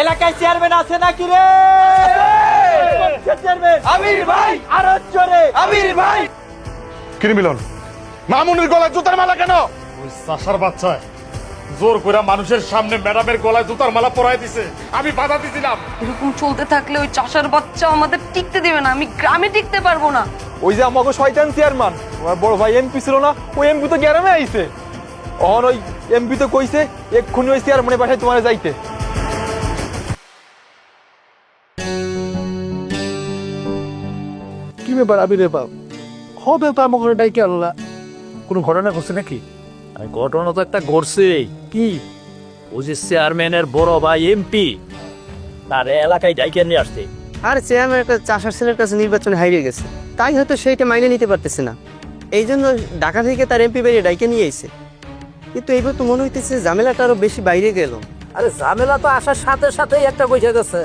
এলাকায় চেয়ারম্যান আছে নাকি রে? চেয়ারম্যান আমির ভাই, আরো জোরে আমির ভাই। কিরে মিলন, মামুনের গলায় জুতার মালা কেন? ওই চাষার বাচ্চা জোর করে মানুষের সামনে ম্যাডামের গলায় জুতার মালা পরাই দিছে, আমি বাধা দিছিলাম। এরকম চলতে থাকলে ওই চাষার বাচ্চা আমাদের টিকতে দিবে না, আমি গ্রামে টিকতে পারবো না। ওই যে আমাকে শয়তান চেয়ারম্যান, আমার বড় ভাই এমপি ছিল না, ওই এমপি তো গ্রামে আইছে। অহন ওই এমপি তো কইছে এক্ষুনি ওই চেয়ারম্যানের বাসায় তোমার যাইতে। কি ব্যাপার আবির বাপ, হবে তো আমাকে ডাইকে আল্লাহ, কোনো ঘটনা ঘটছে নাকি? ঘটনা তো একটা ঘটছে। কি? ও যে চেয়ারম্যানের বড় ভাই এমপি, তার এলাকায় ডাইকে নিয়ে আসছে। আর চেয়ারম্যান একটা চাষার ছেলের কাছে নির্বাচনে হারিয়ে গেছে, তাই হয়তো সেইটা মাইনে নিতে পারতেছে না, এই জন্য ঢাকা থেকে তার এমপি বেরিয়ে ডাইকে নিয়ে আইছে। কিন্তু এইবার তো মনে হইতেছে ঝামেলাটা আরো বেশি বাইরে গেল। আরে ঝামেলা তো আসার সাথে সাথেই একটা কইছে গেছে,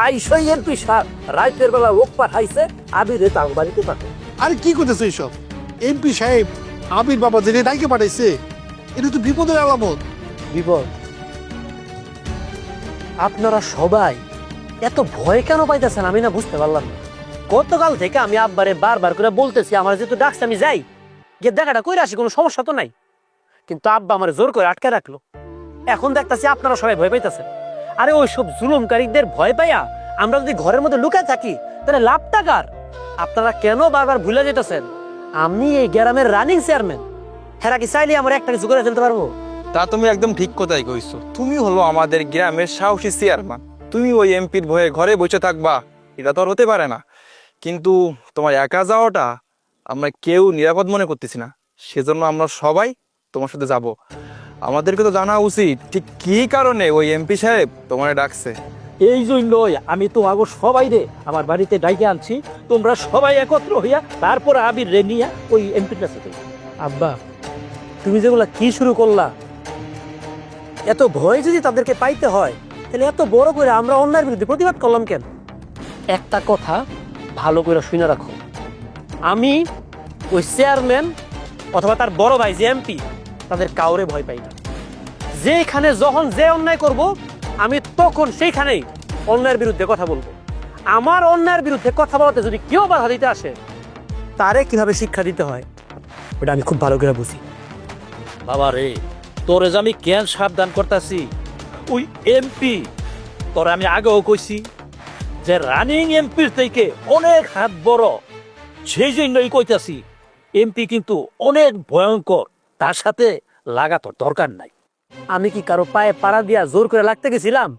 আইসই এমপি সাহেব রাতের বেলা লোক পাঠাইছে আবিরে তার বাড়িতে পাঠায়। আরে কি করতেছে এইসব? এমপি সাহেব আবির বাবা জেনে ডাইকে পাঠাইছে, এটা তো বিপদের আলামত। বিপদ? আপনারা সবাই এত ভয় কেন পাইতেছেন আমি না বুঝতে পারলাম না। গতকাল থেকে আমি আব্বারে বারবার করে বলতেছি আমার যেহেতু ডাকছে আমি যাই, গিয়ে দেখাটা কইরা আসি, কোনো সমস্যা তো নাই। কিন্তু আব্বা আমার জোর করে আটকে রাখলো। এখন দেখতেছি আপনারা সবাই ভয় পাইতেছেন। আরে ওইসব জুলুমকারীদের ভয় পাইয়া আমরা যদি ঘরের মধ্যে লুকায় থাকি তাহলে লাভটা কার? আপনারা কেন বারবার ভুলে যেতেছেন আমি এই গ্রামের রানিং চেয়ারম্যান। হেরা কি চাইলে আমার একটা কিছু করে ফেলতে পারবো? তা তুমি একদম ঠিক কথাই কইছো। তুমি হলো আমাদের গ্রামের সাহসী চেয়ারম্যান, তুমি ওই এমপির ভয়ে ঘরে বসে থাকবা, এটা তো আর হতে পারে না। কিন্তু তোমার একা যাওয়াটা আমরা কেউ নিরাপদ মনে করতেছি না, সেজন্য আমরা সবাই তোমার সাথে যাব। আমাদেরকে তো জানা উচিত ঠিক কি কারণে ওই এমপি সাহেব তোমার ডাকছে। এই জন্যই আমি তো আগো সবাই রে আমার বাড়িতে ডাইকে আনছি, তোমরা সবাই একত্র হইয়া তারপর আবির রে নিয়া ওই এমপির কাছে। আব্বা তুমি যেগুলা কি শুরু করলা, এত ভয় যদি তাদেরকে পাইতে হয় তাহলে এত বড় করে আমরা অন্যায়ের বিরুদ্ধে প্রতিবাদ করলাম কেন? একটা কথা ভালো করে শুনে রাখো, আমি ওই চেয়ারম্যান অথবা তার বড় ভাই যে এমপি তাদের কাউরে ভয় পাই না। যেখানে যখন যে অন্যায় করব আমি তখন সেইখানেই অন্যায়ের বিরুদ্ধে কথা বলবো। আমার অন্যায়ের বিরুদ্ধে কথা বলাতে যদি কেউ বাধা দিতে আসে তারে কিভাবে শিক্ষা দিতে হয় ওটা আমি খুব ভালো করে বুঝি। বাবা রে, তোরে যে আমি কেন সাবধান করতেছি, ওই এমপি তোরে আমি আগেও কইছি যে রানিং এমপির থেকে অনেক হাত বড়, সেই জন্যই কইতাছি এমপি কিন্তু অনেক ভয়ঙ্কর, তার সাথে লাগা তোর দরকার নাই। আমি কি কারো পায়ে পাড়া দিয়া জোর করে লাগতে গেছিলাম?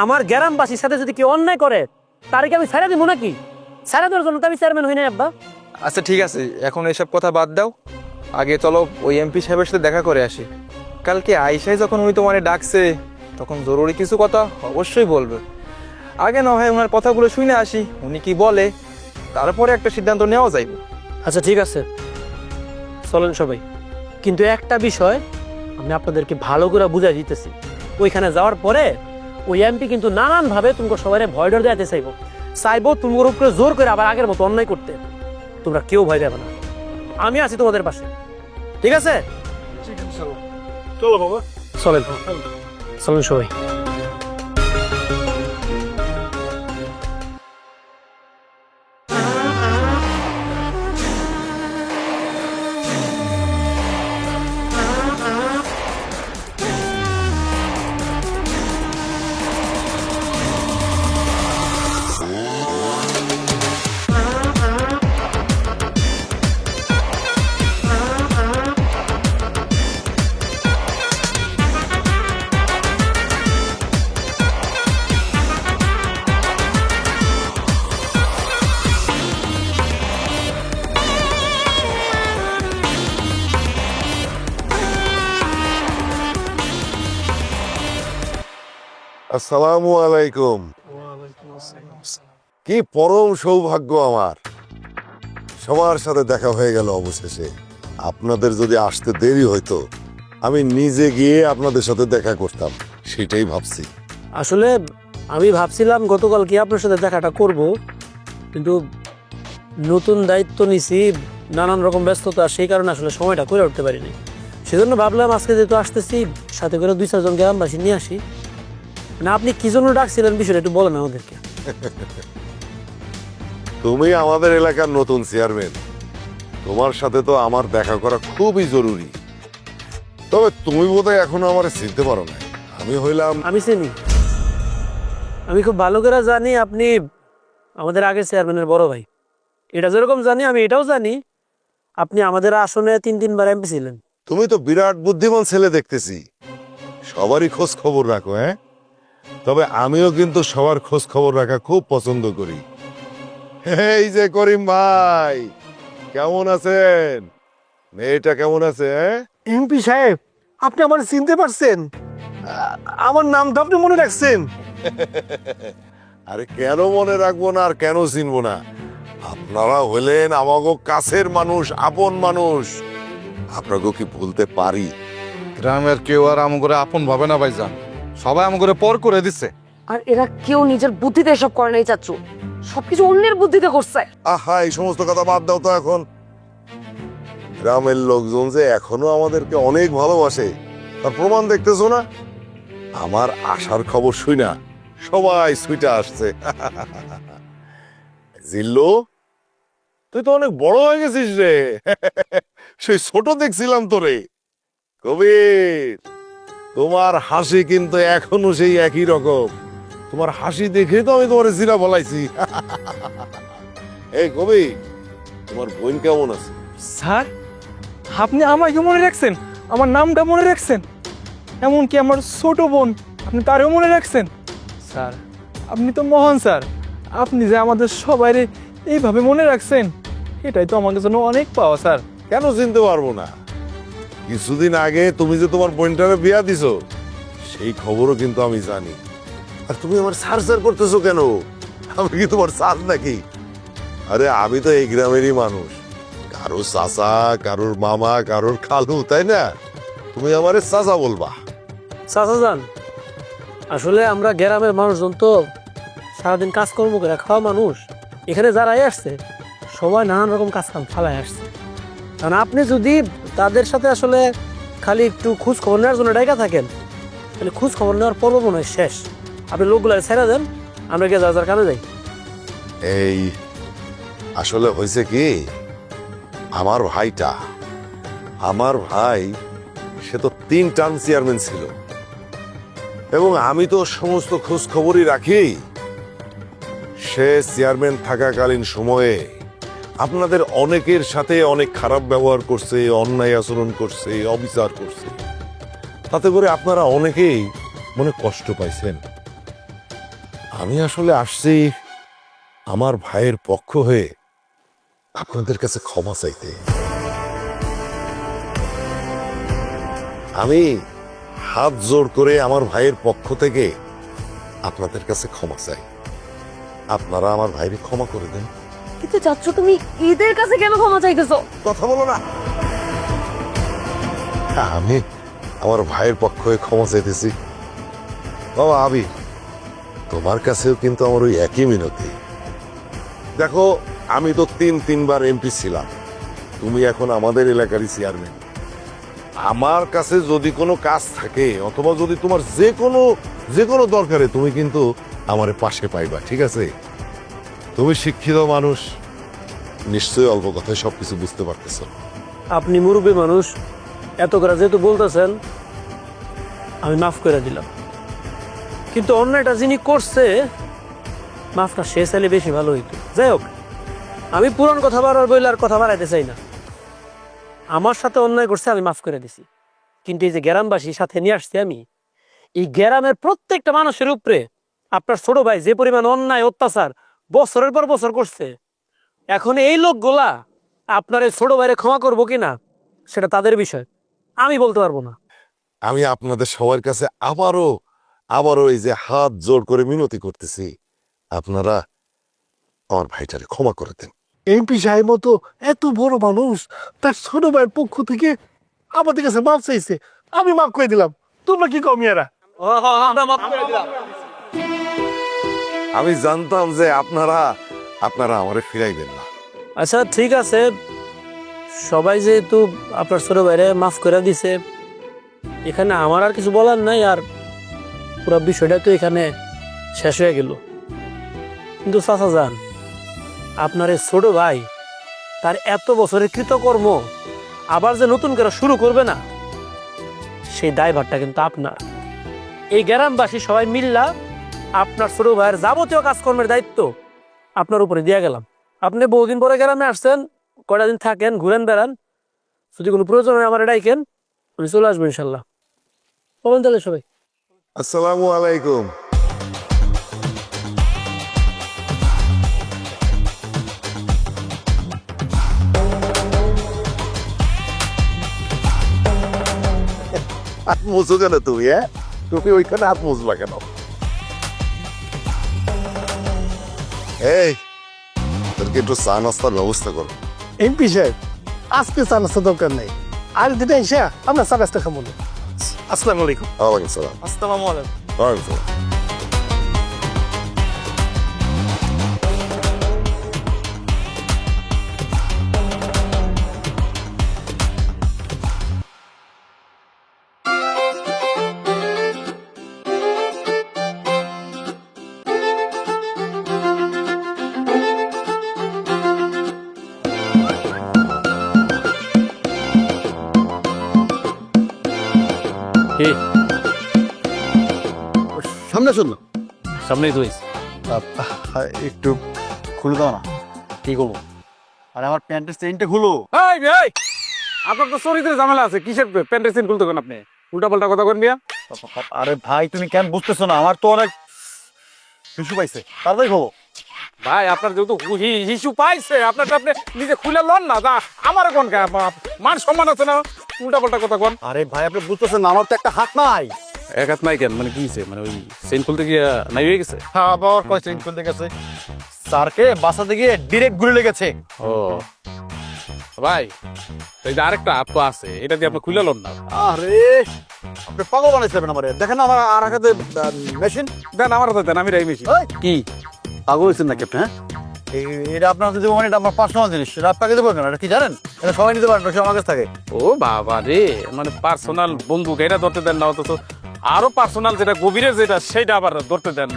আমার গ্রামবাসীর সাথে যদি কেউ অন্যায় করে তারে কি আমি ছাড়া দিব নাকি? ছাড়া দেওয়ার জন্য তো আমি চেয়ারম্যান হই না আব্বা। আচ্ছা ঠিক আছে, এখন এসব কথা বাদ দাও, আগে চলো ওই এমপি সাহেবের সাথে দেখা করে আসি। কালকে আইসাই যখন উনি তোমারে ডাকছে তখন জরুরি কিছু কথা অবশ্যই বলবে। আগে না হয় ওনার কথাগুলো শুনে আসি, উনি কি বলে, তারপরে একটা সিদ্ধান্ত নেওয়া যাইবে। আচ্ছা ঠিক আছে, চলেন সবাই। কিন্তু একটা বিষয় আমি আপনাদেরকে ভালো করে বুঝাই দিতেছি, ওইখানে যাওয়ার পরে ওই এমপি কিন্তু নানান ভাবে তোমাকে সবাই ভয় ডর দেখাতে চাইবো তোমার উপরে জোর করে আবার আগের মতো অন্যায় করতে। তোমরা কেউ ভয় দেবে না, আমি আছি তোমাদের পাশে, ঠিক আছে? চলো বাবা, চলেন চলেন সবাই। আসসালামু আলাইকুম। কি পরম সৌভাগ্য আমার, সবার সাথে দেখা হয়ে গেল অবশেষে। আপনাদের যদি আসতে দেরি হইতো আমি নিজে গিয়ে আপনাদের সাথে দেখা করতাম, সেটাই ভাবছি। আসলে আমি ভাবছিলাম গতকাল কি আপনার সাথে দেখাটা করব, কিন্তু নতুন দায়িত্ব নিছি, নানান রকম ব্যস্ততা, সেই কারণে আসলে সময়টা করে উঠতে পারিনি। সেজন্য ভাবলাম আজকে যেহেতু আসতেছি সাথে করে 2-4 জন গ্রামবাসী নিয়ে আসি, না আপনি কি জন্য ডাকছিলেন বিষয়টা একটু বলেন আমাদেরকে। তুমি আমাদের এলাকার নতুন চেয়ারম্যান, তোমার সাথে তো আমার দেখা করা খুবই জরুরি। তবে তুমি বোধহয় এখনো আমার চিনতে পারো না। আমি হইলাম আমি চিনি, আমি খুব ভালো করে জানি আপনি আমাদের আগের চেয়ারম্যানের বড় ভাই। এটা যেরকম জানি আমি এটাও জানি আপনি আমাদের আসনে 3 বার এমপি ছিলেন। তুমি তো বিরাট বুদ্ধিমান ছেলে দেখতেছি, সবারই খোঁজ খবর রাখো। হ্যাঁ, তবে আমিও কিন্তু সবার খোঁজ খবর রাখা খুব পছন্দ করি। এই যে করিম ভাই, কেমন আছেন? মেয়েটা কেমন আছে? এমপি সাহেব, আপনি আমার চিনতে পারছেন? আমার নামটা আপনি মনে রাখছেন? আরে কেন মনে রাখবো না আর কেন চিনবো না? আপনারা হলেন আমাগো কাছের মানুষ, আপন মানুষ। আপনাকে কি ভুলতে পারি? গ্রামের কেউ আর আমগরে আপন ভাবে না ভাইজান, সবাই আমগরে পর করে দিচ্ছে। আর এরা কেউ নিজের বুদ্ধিতে এসব করে নাই চাচ্চু, সবকিছু অন্যের বুদ্ধিতে করছে। আহা, এই সমস্ত কথা বাদ দাও তো এখন। গ্রামের লোকজন যে এখনো আমাদেরকে অনেক ভালোবাসে তার প্রমাণ দেখতেছো না? আমার আসার খবর শুই না সবাই সুইটা আসছে। জিল্লু, তুই তো অনেক বড় হয়ে গেছিস রে। সেই ছোট দেখছিলাম তোরে। কবির, তোমার হাসি কিন্তু এখনো সেই একই রকম। তোমার হাসি দেখে তো আমি তোমার জিরা বলাইছি। এই কবি, তোমার বোন কেমন আছে? স্যার, আপনি আমাকে মনে রাখছেন, আমার নামটা মনে রাখছেন, এমনকি আমার ছোট বোন আপনি তারও মনে রাখছেন। স্যার, আপনি তো মহান স্যার, আপনি যে আমাদের সবাইরে এইভাবে মনে রাখছেন এটাই তো আমাদের জন্য অনেক পাওয়া স্যার। কেন চিনতে পারবো না? কিছুদিন আগে তুমি যে তোমার বোনটারে বিয়া দিছো সেই খবরও কিন্তু আমি জানি। আর তুমি আমার সার করতেছো কেন? আমি কি তোমার সার নাকি? আরে আমি তো এই গ্রামেরই মানুষ, কারোর চাচা, কারোর মামা, কারোর খালু, তাই না? তুমি আমারে চাচা বলবা। চাচা যান, আসলে আমরা গ্রামের মানুষজন তো সারাদিন কাজকর্ম করে খাওয়া মানুষ। এখানে যারাই আসছে সবাই নানান রকম কাজ কাম ফালাই আসছে। কারণ আপনি যদি তাদের সাথে আসলে খালি একটু খোঁজ খবর নেওয়ার জন্য ডাইকা থাকেন তাহলে খোঁজ খবর নেওয়ার পর্ব মনে হয় শেষ। আপনি লোকগুলো ছেড়ে দেন, আমরা গিয়ে যার কানে যাই। এই আসলে হয়েছে কি, আমার ভাই সে তো 3 টার্ম চেয়ারম্যান ছিল এবং আমি তো সমস্ত খোঁজ খবরই রাখি। সে চেয়ারম্যান থাকাকালীন সময়ে আপনাদের অনেকের সাথে অনেক খারাপ ব্যবহার করছে, অন্যায় আচরণ করছে, অবিচার করছে। তাতে করে আপনারা অনেকেই মনে কষ্ট পাইছেন। আমি আসলে আসছি আমার ভাইয়ের পক্ষ হয়ে আপনাদের কাছে ক্ষমা চাইতে। আমি হাত জোড় করে আমার ভাইয়ের পক্ষ থেকে আপনাদের কাছে ক্ষমা চাই। আপনারা আমার ভাইকে ক্ষমা করে দেন। কিন্তু চাচ্চু, তুমি এদের কাছে কেন ক্ষমা চাইতেছো? কথা বলো না। আমি আমার ভাইয়ের পক্ষ হয়ে ক্ষমা চাইতেছি। বাবা আবি, তোমার কাছেও কিন্তু আমার ওই একই মিনতি। দেখো, আমি তো 3বার এমপি ছিলাম, তুমি এখন আমাদের এলাকারই চেয়ারম্যান। আমার কাছে যদি কোনো কাজ থাকে অথবা যদি তোমার যে কোনো দরকারে তুমি কিন্তু আমার পাশে পাইবা, ঠিক আছে? তুমি শিক্ষিত মানুষ, নিশ্চয়ই অল্প কথায় সবকিছু বুঝতে পারতেছো। আপনি মুরব্বী মানুষ, এত করে যেহেতু বলতেছেন আমি মাফ করে দিলাম। কিন্তু অন্যটা যিনি করছে মাফটা সে চাইলে বেশি ভালো হইতো। যাই হোক, আমি পুরান কথা বাড়ার বইলে আর কথা বাড়াইতে চাই না। আমার সাথে অন্যায় করছে, আমি মাফ করে দিছি। কিন্তু এই যে গ্রামবাসী সাথে নিয়ে আসছি আমি, এই গ্রামের প্রত্যেকটা মানুষের উপরে আপনার ছোট ভাই যে পরিমাণ অন্যায় অত্যাচার বছরের পর বছর করছে, এখন এই লোকগুলা আপনার এই ছোট ভাইরে ক্ষমা করবো কিনা সেটা তাদের বিষয়, আমি বলতে পারবো না। আমি আপনাদের সবার কাছে আবারও এই যে হাত জোড় করে মিনতি করতেছি, আপনারা আমার ভাইটারে ক্ষমা করে দেন। এমপি সাহেব মতো এত বড় মানুষ তার ছোট ভাইয়ের পক্ষ থেকে আমাদের কাছে মাফ চাইছে, আমি মাফ করে দিলাম। তোমরা কি কমিয়ারা? আমি জানতাম যে আপনারা আমারে ফিরাইবেন না। আচ্ছা ঠিক আছে, সবাই যেহেতু আপনার ছোট ভাইরে মাফ করে দিছে, এখানে আমার আর কিছু বলার নাই। আর পুরো বিষয়টা তো এখানে শেষ হয়ে গেল। কিন্তু চাচা যান, আপনার এই ছোট ভাই তার এত বছরের কৃতকর্ম আবার যে নতুন করে শুরু করবে না, সেই দায়ভারটা কিন্তু আপনার। এই গ্রামবাসী সবাই মিল্লা আপনার ছোট ভাইয়ের যাবতীয় কাজকর্মের দায়িত্ব আপনার উপরে দিয়ে গেলাম। আপনি বহুদিন পরে গ্রামে আসছেন, কয়টা দিন থাকেন, ঘুরেন বেড়ান, যদি কোনো প্রয়োজন হয় আমার ডাইকেন, আমি চলে আসবো ইনশাল্লাহ। বলেন তাহলে সবাই। আসসালামু আলাইকুম। হাত মুছো কেন তুমি? তুমি ওইখানে হাত মুছবা কেন? এই, তোরকে একটু চা নাস্তার ব্যবস্থা করো। এমপি সাহেব, আজকে চা নাস্তা দরকার নেই, আর দিনে এসে আমরা চা নাস্তা খাবো না। আসসালামু আলাইকুম। ওয়ালাইকুম সালাম। আসসালামু আলাইকুম। ওয়ালাইকুম সালাম। কি সামনে শুনলো সামনেই তো হয়েছে। একটু খুলে দাও না। কি করবো? আরে আমার প্যান্টের চেইনটা খুলো। এই আপনার তো চরিত্রের ঝামেলা আছে, কিসের প্যান্টের সিন খুলতে কেন আপনি? উল্টা পাল্টা কথা কন মিয়া। আরে ভাই তুমি কেন বুঝতেছো না? আমার তো অনেক শিশু পাইছে, তাড়াতাড়ি খবো। ভাই আপনার যেহেতু হিসু পাইছে, আপনারটা আপনি নিজে খুলে লন না, যা আমার কোন মান সম্মান আছে না, উল্টা পাল্টা কথা কন। আরে ভাই আপনি বুঝতেছেন না, আমার তো একটা হাত নাই। এক হাত নাই কেন, মানে কি হয়েছে? মানে ওই চেইন খুলতে গিয়ে নাই হয়ে গেছে? হ্যাঁ, আবার কয় চেইন খুলতে গেছে, স্যারকে বাঁচাতে গিয়ে ডিরেক্ট গুলি লেগেছে। ও ভাই, এই যে আরেকটা হাত তো আছে, এটা দিয়ে আপনি খুলে লন না। আরে আপনি পাগল বানাইছিলেন আমারে। দেখেন না আমার আর হাতে মেশিন। দেন আমার হাতে দেন, আমি রাই মেশি। কি পাগল হয়েছেন নাকি আপনি? হ্যাঁ, এটা আপনার হাতে দেবো মানে এটা আমার পার্সোনাল জিনিস, এটা আপনাকে দেবো কেন? এটা কি জানেন? এটা সবাই নিতে পারেন, সে আমার কাছে থাকে। ও বাবা রে, মানে পার্সোনাল বন্দুক এটা ধরতে দেন না, অথচ আরো পার্সোনাল যেটা গভীরের যেটা সেইটা আবার ধরতে দেন।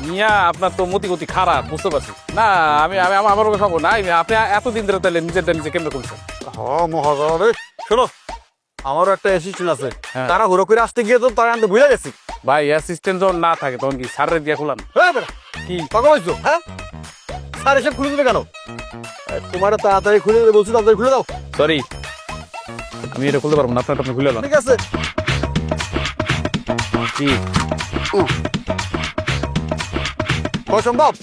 মিয়া আপনার তো মতি গতি খারাপ, বুঝতে পারছি না। আমি আমার খাবো না। আপনি এতদিন ধরে তাহলে নিজেরটা নিজে কেমনে করছেন? হ্যাঁ মহাজন রে, শোনো আমারও একটা অ্যাসিস্ট্যান্ট আছে, হ্যাঁ। তারা ঘুরে করে আসতে গিয়ে তো তারা আনতে ভুলে গেছি। ভাই অ্যাসিস্ট্যান্ট যখন না থাকে তখন কি স্যারের দিয়ে খুলান? কি পাগল হয়েছো? হ্যাঁ, স্যার এসব খুলে দেবে কেন? তোমার তাড়াতাড়ি খুলে দেবে বলছো, তাড়াতাড়ি খুলে দাও। সরি, আমি এটা খুলতে পারবো না, আপনারটা আপনি খুলে লন। ঠিক আছে। কি অসম্ভব।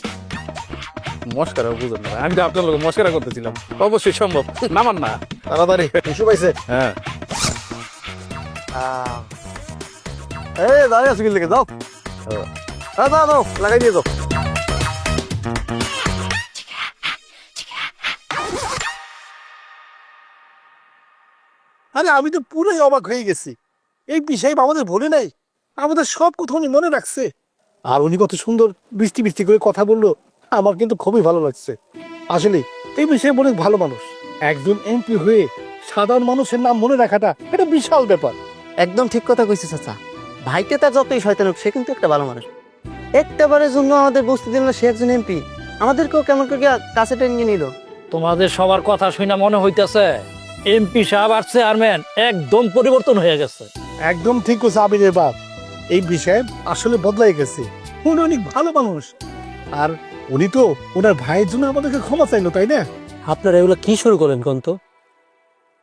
মস্কারা বুঝেন না, আমি তো আপনার লোক মস্কারা করতেছিলাম। অবশ্যই সম্ভব, নামান না। তাড়াতাড়ি ইস্যু পাইছে। হ্যাঁ, দাঁড়িয়ে আছো কিন্তু, দাও। হ্যাঁ দাও দাও, লাগাই দিয়ে দাও। আরে আমি তো পুরোই অবাক হয়ে গেছি। এই বিষয় আমাদের ভুলে নাই, আমাদের সব কথা উনি মনে রাখছে। আর উনি কত সুন্দর বৃষ্টি বৃষ্টি করে কথা বললো, আমার কিন্তু খুবই ভালো লাগছে। আসলে এই বিষয়ে অনেক ভালো মানুষ। একজন এমপি হয়ে সাধারণ মানুষের নাম মনে রাখাটা এটা বিশাল ব্যাপার। একদম ঠিক কথা কইছে চাচা। ভাইকে তার যতই শয়তান হোক, সে কিন্তু একটা ভালো মানুষ। একটা বারের জন্য আমাদের বসতে দিল না, সে একজন এমপি। আমাদেরকেও কেমন করে কাছে টেনে নিল। তোমাদের সবার কথা শুনে মনে হইতেছে এমপি সাহেব আর চেয়ারম্যান একদম পরিবর্তন হয়ে গেছে। একদম ঠিক আছে আবিরের বাপ, এই বিষয়ে আসলে বদলাই গেছে। উনি অনেক ভালো মানুষ, আর উনি তো ওনার ভাইয়ের জন্য আমাদেরকে ক্ষমা চাইলো, তাই না? আপনারা এগুলো কি শুরু করেন কন্ত?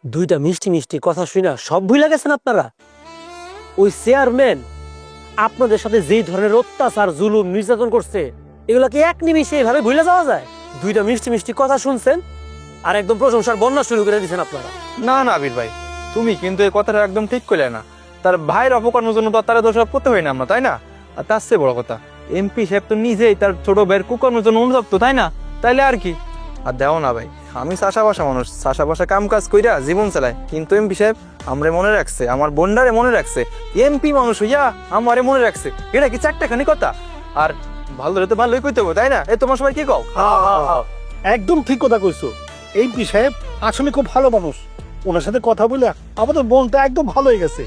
দুইটা মিষ্টি মিষ্টি কথা শুনে সব ভুলে গেছেন আপনারা? ওই চেয়ারম্যান আপনাদের সাথে যেই ধরনের অত্যাচার জুলুম নির্যাতন করছে, এগুলা কি এক নিমিষে এভাবে ভুলে যাওয়া যায়? দুইটা মিষ্টি মিষ্টি কথা শুনছেন আর একদম প্রশংসার বন্যা শুরু করে দিয়েছেন আপনারা। না না আবির ভাই, তুমি কিন্তু এই কথাটা একদম ঠিক করলে না। তার ভাইয়ের অপকর্মের জন্য তো তারা দোষারোপ করতে হয় না আমরা, তাই না? আর তার চেয়ে বড় কথা, এমপি সাহেব তো নিজেই তার ছোট ভাইয়ের কুকর্মের জন্য অনুতপ্ত, তাই না? তাইলে আর কি। আর দেও না ভাই, আমি চাষা বাসা মানুষ, চাষা বাসা কাম কাজ কইরা জীবন চালাই, কিন্তু এমপি সাহেব আমরে মনে রাখছে, আমার বোনডারে মনে রাখছে। এমপি মানুষ হইয়া আমারে মনে রাখছে, এটা কি চারটাখানি কথা? আর ভালো তো ভালোই কইতে হবে, তাই না? এই তোমার সবাই কি কও? একদম ঠিক কথা কইছো। এমপি সাহেব আসলে খুব ভালো মানুষ। ওনার সাথে কথা বলে আমাদের মনটা একদম ভালো হয়ে গেছে।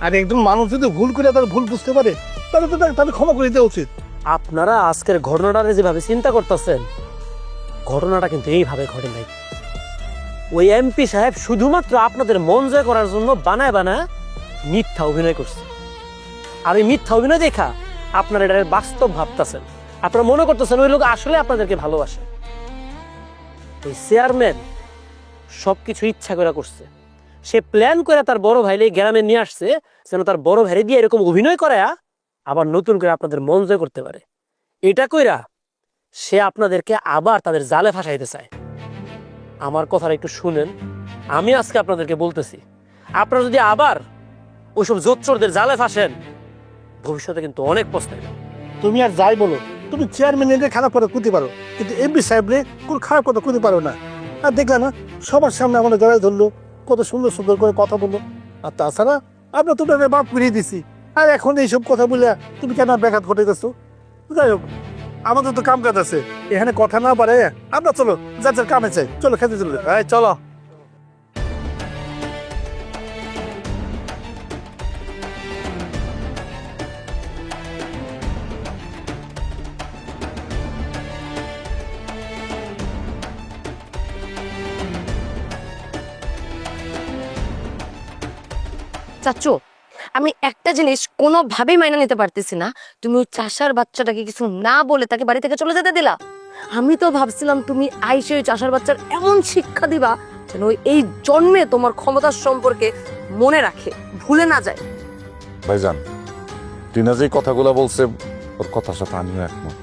আর একজন মানুষ যদি ভুল করে তার ভুল বুঝতে পারে, তাহলে তো তাহলে ক্ষমা করে দেওয়া উচিত। আপনারা আজকের ঘটনাটা যেভাবে চিন্তা করতেছেন, ঘটনাটা কিন্তু এইভাবে ঘটে নাই। ওই এমপি সাহেব শুধুমাত্র আপনাদের মন জয় করার জন্য বানায় বানায় মিথ্যা অভিনয় করছে। আর এই মিথ্যা অভিনয় দেখা আপনারা এটা বাস্তব ভাবতেছেন, আপনারা মনে করতেছেন ওই লোক আসলে আপনাদেরকে ভালোবাসে। ওই চেয়ারম্যান সবকিছু ইচ্ছা করে করছে। সে প্ল্যান করে তার বড় ভাইলে গ্রামে নিয়ে আসছে যেন তার বড় ভাইরে দিয়ে এরকম অভিনয় করায়া আবার নতুন করে আপনাদের মন জয় করতে পারে। এটা কইরা সে আপনাদেরকে আবার তাদের জালে ফাঁসাইতে চায়। আমার কথাটা একটু শুনেন, আমি আজকে আপনাদেরকে বলতেছি, আপনারা যদি আবার ওইসব জোচ্চোরদের জালে ফাঁসেন, ভবিষ্যতে কিন্তু অনেক পস্তাইবেন। তুমি আর যাই বলো, তুমি চেয়ারম্যানের খারাপ কথা করতে পারো, কিন্তু এমপি সাহেবরে কোন খারাপ কথা করতে পারো না। আর দেখলা না, সবার সামনে আমাদের জড়াই ধরলো, কত সুন্দর সুন্দর করে কথা বললো। আর তাছাড়া আমরা তো তাদের বাপ ফিরিয়ে দিছি, আর এখন এইসব কথা বলে তুমি কেন ব্যাঘাত ঘটে গেছো? যাই হোক, আমাদের তো কাম কাজ আছে, এখানে কথা না পারে আমরা চলো যার যার কামে চাই, চলো খেতে চলো। এই চলো। চাচ্চু, আমি একটা জিনিস কোনোভাবেই মাইনা নিতে পারতেছি না, তুমি ওই চাষার বাচ্চাটাকে কিছু না বলে তাকে বাড়ি থেকে চলে যেতে দিলা। আমি তো ভাবছিলাম তুমি আইসে ওই চাষার বাচ্চার এমন শিক্ষা দিবা যেন ওই এই জন্মে তোমার ক্ষমতার সম্পর্কে মনে রাখে, ভুলে না যায়। ভাইজান, টিনা যে কথাগুলো বলছে ওর কথার সাথে আমিও একমত।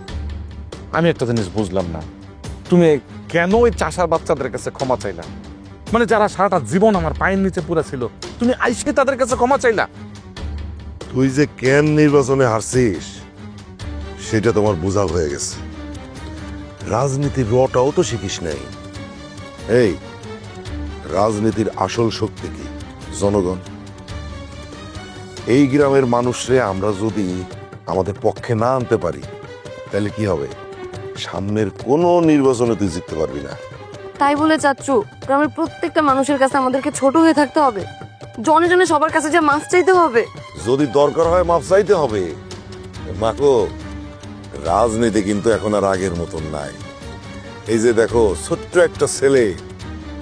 আমি একটা জিনিস বুঝলাম না, তুমি কেন ওই চাষার বাচ্চাদের কাছে ক্ষমা চাইলা? মানে যারা সারাটা জীবন আমার পায়ের নিচে পুরা ছিল, তুমি আইসে তাদের কাছে ক্ষমা চাইলা? তুই যে কেন নির্বাচনে হারছিস সেটা তোমার বোঝা হয়ে গেছে। রাজনীতির রটাও তো শিখিস নাই। এই রাজনীতির আসল শক্তি কি? জনগণ। এই গ্রামের মানুষরে আমরা যদি আমাদের পক্ষে না আনতে পারি তাহলে কি হবে? সামনের কোনো নির্বাচনে তুই জিততে পারবি না। তাই বলে চাচ্চু গ্রামের প্রত্যেকটা মানুষের কাছে আমাদেরকে ছোট হয়ে থাকতে হবে, জনে জনে সবার কাছে যে মাছ চাইতে হবে? যদি দরকার হয় মাপ চাইতে হবে। মাকো, রাজনীতি কিন্তু এখন আর আগের মতন নাই। এই যে দেখো, ছোট্ট একটা ছেলে,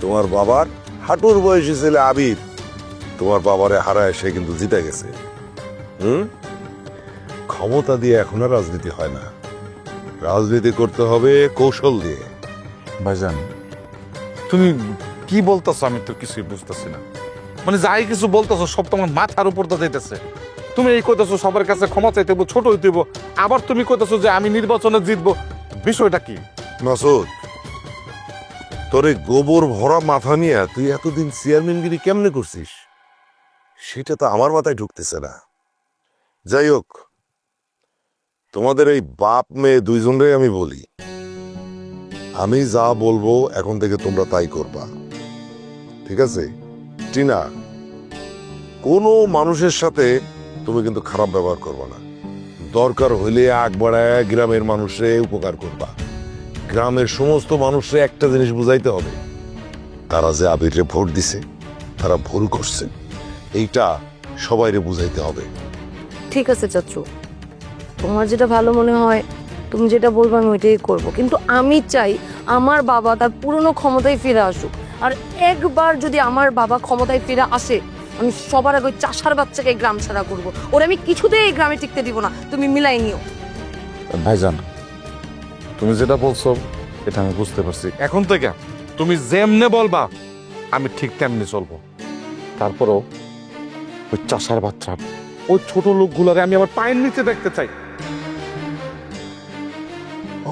তোমার বাবার হাঁটুর বয়সী ছেলে আবির, তোমার বাবারে হারায় সে কিন্তু জিতে গেছে। ক্ষমতা দিয়ে এখন আর রাজনীতি হয় না, রাজনীতি করতে হবে কৌশল দিয়ে। ভাইজান, তুমি কি বলতেছো? আমি তো কিছুই বুঝতেছি না। মানে যাই কিছু বলতেছো সব তোমার মাথার উপর তো যাইতেছে। তুমি এই কইতেছো সবার কাছে ক্ষমা চাইতে হইব, ছোট হইতে হইব, আবার তুমি কইতেছো যে আমি নির্বাচনে জিতবো। বিষয়টা কি? মাসুদ, তোর এই গোবর ভরা মাথা নিয়ে তুই এতদিন চেয়ারম্যানগিরি কেমনে করছিস সেটা তো আমার মাথায় ঢুকতেছে না। যাই হোক, তোমাদের এই বাপ মেয়ে দুইজনরে আমি বলি, আমি যা বলবো এখন থেকে তোমরা তাই করবা, ঠিক আছে? টিনা, কোনো মানুষের সাথে তুমি কিন্তু খারাপ ব্যবহার করবা না। দরকার হইলে আগ বাড়ায় গ্রামের মানুষরে উপকার করবা। গ্রামের সমস্ত মানুষরে একটা জিনিস বুঝাইতে হবে, তারা যে আবিরে ভোট দিছে তারা ভুল করছে, এইটা সবাইরে বুঝাইতে হবে। ঠিক আছে চাচ্চু, তোমার যেটা ভালো মনে হয়, তুমি যেটা বলবো আমি ওইটাই করবো। কিন্তু আমি চাই আমার বাবা তার পুরনো ক্ষমতায় ফিরে আসুক। আর একবার যদি আমার বাবা ক্ষমতায় ফিরে আসে, আমি সবার আগে ওই চাষার বাচ্চাকে এই গ্রাম ছাড়া করবো। ওরা আমি কিছুতেই এই গ্রামে টিকতে দিব না, তুমি মিলাই নিও। ভাইজান, তুমি যেটা বলছো এটা আমি বুঝতে পারছি। এখন থেকে তুমি যেমনে বলবা আমি ঠিক তেমনি চলবো। তারপরও ওই চাষার বাচ্চা, ওই ছোট লোকগুলারে আমি আমার পায়ের নিচে দেখতে চাই।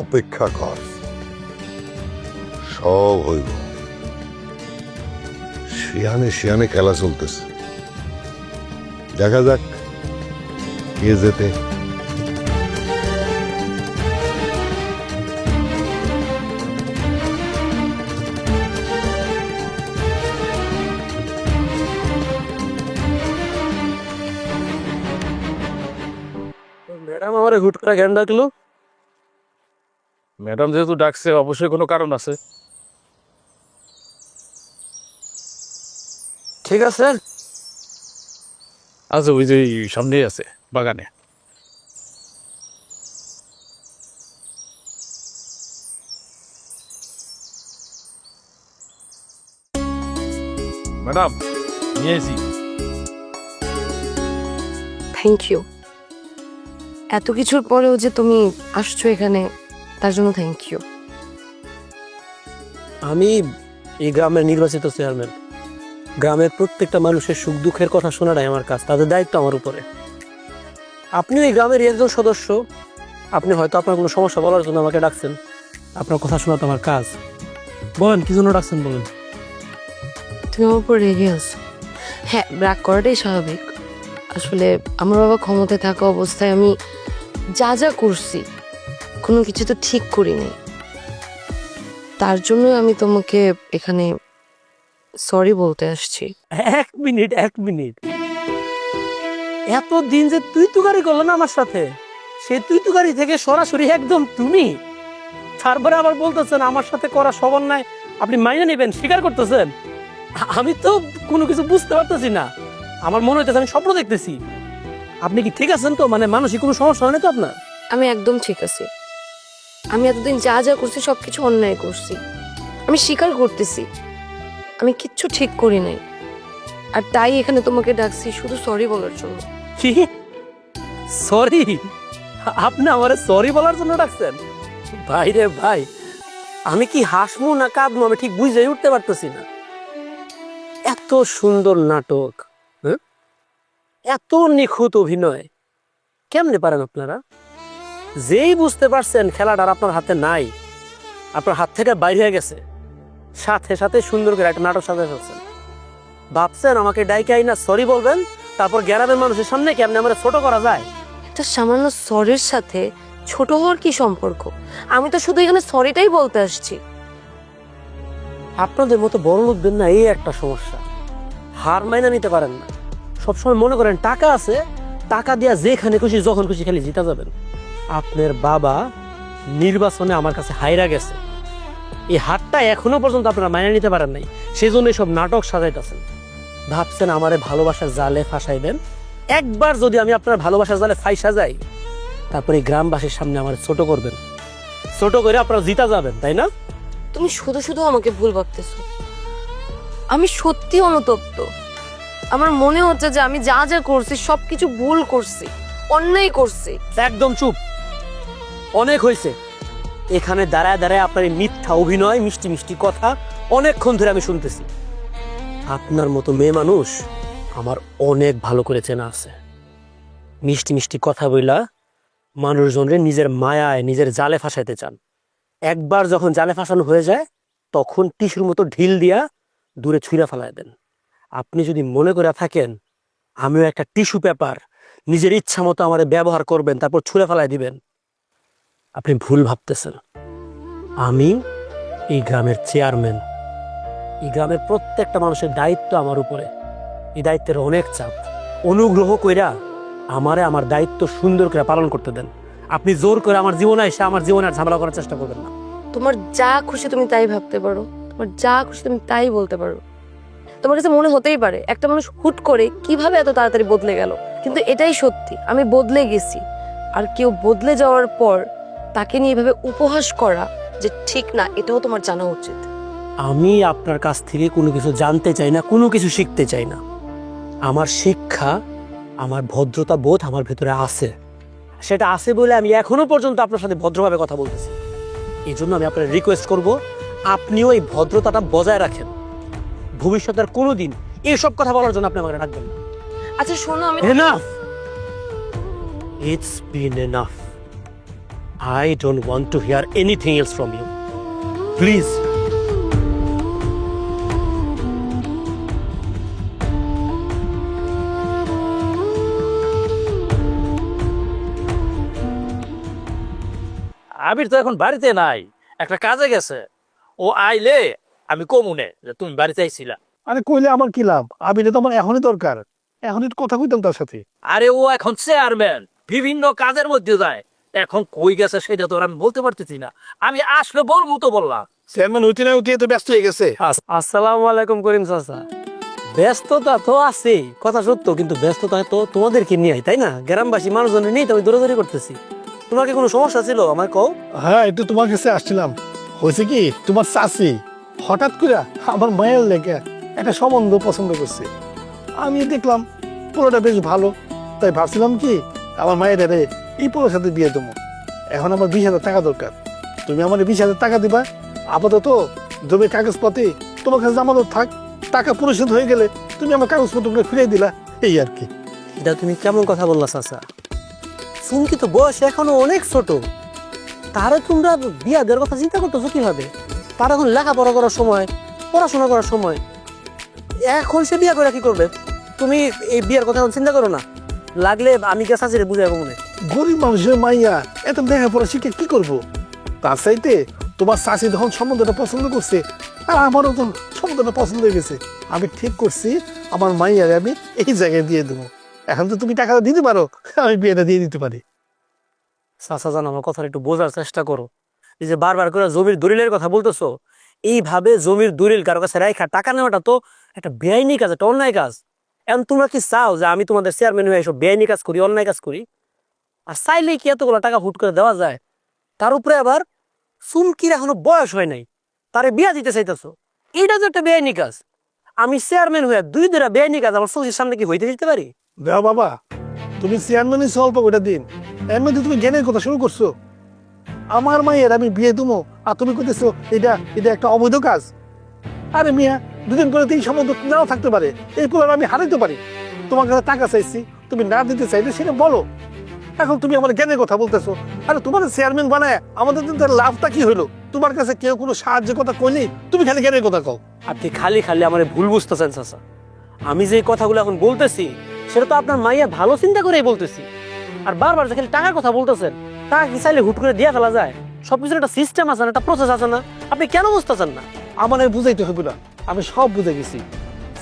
অপেক্ষা কর, সব হইব। শিয়ানে শিয়ানে খেলা চলতেছে, দেখা যাক কে যেতে। ম্যাডাম আমার হুট করে জ্ঞান ডাকলো। ম্যাডাম যেহেতু ডাকছে অবশ্যই কোনো কারণ আছে। ঠিক আছে, আচ্ছা ওই যে সামনেই আছে বাগানে। ম্যাডাম নিয়েছি। Thank you. এত কিছুর পরেও যে তুমি আসছো এখানে, তার জন্য থ্যাংক ইউ। আমি এই গ্রামের নির্বাচিত চেয়ারম্যান। গ্রামের প্রত্যেকটা মানুষের সুখ দুঃখের কথা শোনাটাই আমার কাজ, তাদের দায়িত্ব আমার উপরে। আপনিও এই গ্রামের একজন সদস্য, আপনি হয়তো আপনার কোনো সমস্যা বলার জন্য আমাকে ডাকছেন। আপনার কথা শোনা তো আমার কাজ। বলেন কি জন্য ডাকছেন, বলেন। তুমি আমার উপর রেগে আছো। হ্যাঁ, রাগ করাটাই স্বাভাবিক। আসলে আমার বাবা ক্ষমতায় থাকা অবস্থায় আমি যা যা করছি, কোনো কিছু তো ঠিক করিনি। তার জন্য আমি তোমাকে এখানে সরি বলতে আসছি। এক মিনিট, এক মিনিট। এত দিন যে তুই তুকারি করলো না আমার সাথে, সে তুই তুকারি থেকে সরাসরি একদম তুমি। তারপরে আবার বলতেছেন আমার সাথে করা সমন্বয় আপনি মাইনে নেবেন, স্বীকার করতেছেন। আমি তো কোনো কিছু বুঝতে পারতেছি না। আমার মনে হইতেছে আমি স্বপ্ন দেখতেছি। আপনি কি ঠিক আছেন তো? মানে মানসিক কোনো সমস্যা হয় না তো আপনার? আমি একদম ঠিক আছি। আমি এতদিন যা যা করছি সবকিছু অন্যায় করছি, আমি স্বীকার করতেছি। আমি কিচ্ছু ঠিক করি নাই, আর তাই এখানে তোমাকে ডাকছি শুধু সরি বলার জন্য। কি সরি? আপনি আমারে সরি বলার জন্য ডাকছেন? ভাই রে ভাই, আমি কি হাসমু না কাঁদমু আমি ঠিক বুঝে উঠতে পারতেছি না। এত সুন্দর নাটক, হ্যাঁ, এত নিখুঁত অভিনয় কেমনে পারেন আপনারা? যেই বুঝতে পারছেন খেলাটা আর আপনার হাতে নাই, আপনার হাত থেকে বাইরে হয়ে গেছে, সাথে সাথে সুন্দর করে একটা নাটক সাজায় ফেলছেন। ভাবছেন আমাকে ডাইকে না সরি বলবেন, তারপর গ্রামের মানুষের সামনে কেমনে আমরা ছোট করা যায়? একটা সামান্য সরির সাথে ছোট হওয়ার কি সম্পর্ক? আমি তো শুধু এখানে সরিটাই বলতে আসছি। আপনাদের মতো বড় লোকদের না এই একটা সমস্যা, হার মাইনা নিতে পারেন না। সবসময় মনে করেন টাকা আছে, টাকা দিয়া যেখানে খুশি যখন খুশি খালি জিতা যাবেন। আপনার বাবা নির্বাচনে আমার কাছে হাইরা গেছে, এই হারটা এখনো পর্যন্ত আপনারা মাইনা নিতে পারেন নাই, সেজন্য সব নাটক সাজাইতেছেন। ভাবছেন আমারে ভালোবাসার জালে ফাঁসাইবেন। একবার যদি আমি আপনার ভালোবাসার জালে ফাঁসা যাই, তারপরে গ্রামবাসীর সামনে আমার ছোট করবেন, ছোট করে আপনারা জিতা যাবেন, তাই না? তুমি শুধু শুধু আমাকে ভুল ভাবতেছো। আমি সত্যি অনুতপ্ত। আমার মনে হচ্ছে যে আমি যা যা করছি সবকিছু ভুল করছি, অন্যায় করছি। একদম চুপ, অনেক হয়েছে। এখানে দাঁড়ায় দাঁড়ায় আপনার এই মিথ্যা অভিনয়, মিষ্টি মিষ্টি কথা অনেকক্ষণ ধরে আমি শুনতেছি। আপনার মতো মেয়ে মানুষ আমার অনেক ভালো করে চেনা আছে। মিষ্টি মিষ্টি কথা বইলা মানুষজনরে নিজের মায়ায়, নিজের জালে ফাঁসাইতে চান। একবার যখন জালে ফাঁসানো হয়ে যায়, তখন টিস্যুর মতো ঢিল দিয়া দূরে ছুঁড়া ফেলায় দেন। আপনি যদি মনে করে থাকেন আমিও একটা টিস্যু পেপার, নিজের ইচ্ছা মতো আমার ব্যবহার করবেন, তারপর ছুঁড়ে ফেলায় দিবেন, আপনি ভুল ভাবতেছেন। আমি এই গ্রামের চেয়ারম্যান, এই গ্রামের প্রত্যেকটা মানুষের দায়িত্ব আমার উপরে। এই দায়িত্বের অনেক চাপ। অনুগ্রহ কইরা আমারে আমার দায়িত্ব সুন্দর করে পালন করতে দেন। আপনি জোর করে আমার জীবনে এসে আমার জীবনে আর ঝামেলা করার চেষ্টা করবেন না। তোমার যা খুশি তুমি তাই ভাবতে পারো, তোমার যা খুশি তুমি তাই বলতে পারো। তোমার কাছে মনে হতেই পারে একটা মানুষ হুট করে কিভাবে এত তাড়াতাড়ি বদলে গেল, কিন্তু এটাই সত্যি, আমি বদলে গেছি। আর কেউ বদলে যাওয়ার পর তাকে নিয়ে এভাবে উপহাস করা যে ঠিক না, এটাও তোমার জানা উচিত। আমি আপনার কাছ থেকে কোনো কিছু জানতে চাই না, কোনো কিছু শিখতে চাই না। আমার শিক্ষা, আমার ভদ্রতা বোধ আমার ভেতরে আছে। সেটা আছে বলে আমি এখনো পর্যন্ত আপনার সাথে ভদ্রভাবে কথা বলতেছি। এই জন্য আমি আপনার রিকোয়েস্ট করব, আপনিও এই ভদ্রতাটা বজায় রাখেন। ভবিষ্যতে আর কোনোদিন এইসব কথা বলার জন্য আপনি আমাকে ডাকবেন না। আচ্ছা শোনো, আমি Enough! It's been enough. I don't want to hear anything else from you. Please. আবির তো এখন বাড়িতে নাই, একটা কাজে গেছে। ও আইলে আমি কমুনে যে তুমি বাড়িতে আইছিলা। আরে কইলে আমার কি লাভ? আবিরে তো আমার এখনই দরকার, এখনই কথা কইতাম তার সাথে। আরে ও এখন চেয়ারম্যান, বিভিন্ন কাজের মধ্যে যায়, এখন কই গেছে সেটা তো আর আমি বলতে পারতেছি না। আমি আসলে বলবো তো বললাম। চেয়ারম্যান উঠে না উঠিয়ে তো ব্যস্ত হয়ে গেছে। আসসালামু আলাইকুম করিম চাচা। ব্যস্ততা তো আছেই, কথা সত্য, কিন্তু ব্যস্ততা তো তোমাদেরকে নিয়ে, তাই না? গ্রামবাসী মানুষজনের নিয়ে তো আমি দৌড়াদৌড়ি করতেছি। তোমার কি কোনো সমস্যা ছিল আমার কও? হ্যাঁ, একটু তোমার কাছে আসছিলাম। হয়েছে কি, তোমার চাচি হঠাৎ করে আমার মায়ের লেগে একটা সম্বন্ধ পছন্দ করছে। আমি দেখলাম পোলাটা বেশ ভালো, তাই ভাবছিলাম কি আমার মায়ের এই পোলার সাথে বিয়ে দেবো। এখন আমার 20,000 টাকা দরকার, তুমি আমার 20,000 টাকা দিবা। আপাতত জমির কাগজপত্রে তোমার কাছে জামানত থাক, টাকা পরিশোধ হয়ে গেলে তুমি আমার কাগজপত্রগুলো ফিরিয়ে দিলা, এই আর কি। এটা তুমি কেমন কথা বললা চাচা? সুমকি তো বয়স এখনো অনেক ছোট, তারা তোমরা বিয়া দেওয়ার কথা চিন্তা করতেছো কিভাবে? তার এখন লেখাপড়া করার সময়, পড়াশোনা করার সময়, এখন সে বিয়া করে কি করবে? তুমি এই বিয়ার কথা এখন চিন্তা করো না, লাগলে আমি কে চাচিরে বুঝাবো মনে। গরিব মানুষের মাইয়া এত লেখাপড়া শিখে কি করবো? তার চাইতে তোমার চাষি যখন সম্বন্ধটা পছন্দ করছে, আর আমারও তো সম্বন্ধটা পছন্দ হয়ে গেছে, আমি ঠিক করছি আমার মাইয়ারে আমি এই জায়গায় দিয়ে দেবো। এখন তো তুমি টাকাটা দিতে পারো, আমি বিয়েটা দিয়ে দিতে পারি। চাচা জান, আমার কথাটা একটু বোঝার চেষ্টা করো। এই যে বারবার করে জমির দলিলের কথা বলতেছো, এইভাবে জমির দলিল কারো কাছে রাইখা টাকা নেওয়াটা তো একটা বেআইনি কাজ, একটা অন্যায় কাজ। এখন তোমরা কি চাও যে আমি তোমাদের চেয়ারম্যান হয়ে এসব বেআইনি কাজ করি, অন্যায় কাজ করি? আর চাইলেই কি এতগুলো টাকা হুট করে দেওয়া যায়? তার উপরে আবার চুমকির এখনো বয়স হয় নাই, তারে বিয়া দিতে চাইতেছো, এইটা তো একটা বেআইনি কাজ। আমি চেয়ারম্যান হয়ে 2 দিরা বেআইনি কাজ আমার চোখের সামনে কি হইতে দিতে পারি? দেও বাবা, তুমি চেয়ারম্যানই অল্প ওটা দিন, এর মধ্যে তুমি জ্ঞানের কথা শুরু করছো। আমার মায়ের আমি বিয়ে দেবো আর তুমি করতেছো এটা এটা একটা অবৈধ কাজ। আরে মিয়া, দুদিন করে এই সম্বন্ধ নাও থাকতে পারে, এই পুরো আমি হারাইতে পারি। তোমার কাছে টাকা চাইছি, তুমি না দিতে চাইলে সেটা বলো। এখন তুমি আমার জ্ঞানের কথা বলতেছো। আরে তোমার চেয়ারম্যান বানায় আমাদের তো লাভটা কি হলো? তোমার কাছে কেউ কোনো সাহায্যের কথা কইনি, তুমি খালি জ্ঞানের কথা কও। আপনি খালি খালি আমার ভুল বুঝতেছেন চাচা। আমি যে কথাগুলো এখন বলতেছি সেটা তো আপনার মাইয়া ভালো চিন্তা করেই বলতেছি। আর বারবার যে খালি টাকার কথা বলতেছেন, টাকা কি চাইলে হুট করে দিয়ে ফেলা যায়? সবকিছুর একটা সিস্টেম আছে না, একটা প্রসেস আছে না? আপনি কেন বুঝতেছেন না? আমার বুঝাইতে হবে না, আমি সব বুঝে গেছি।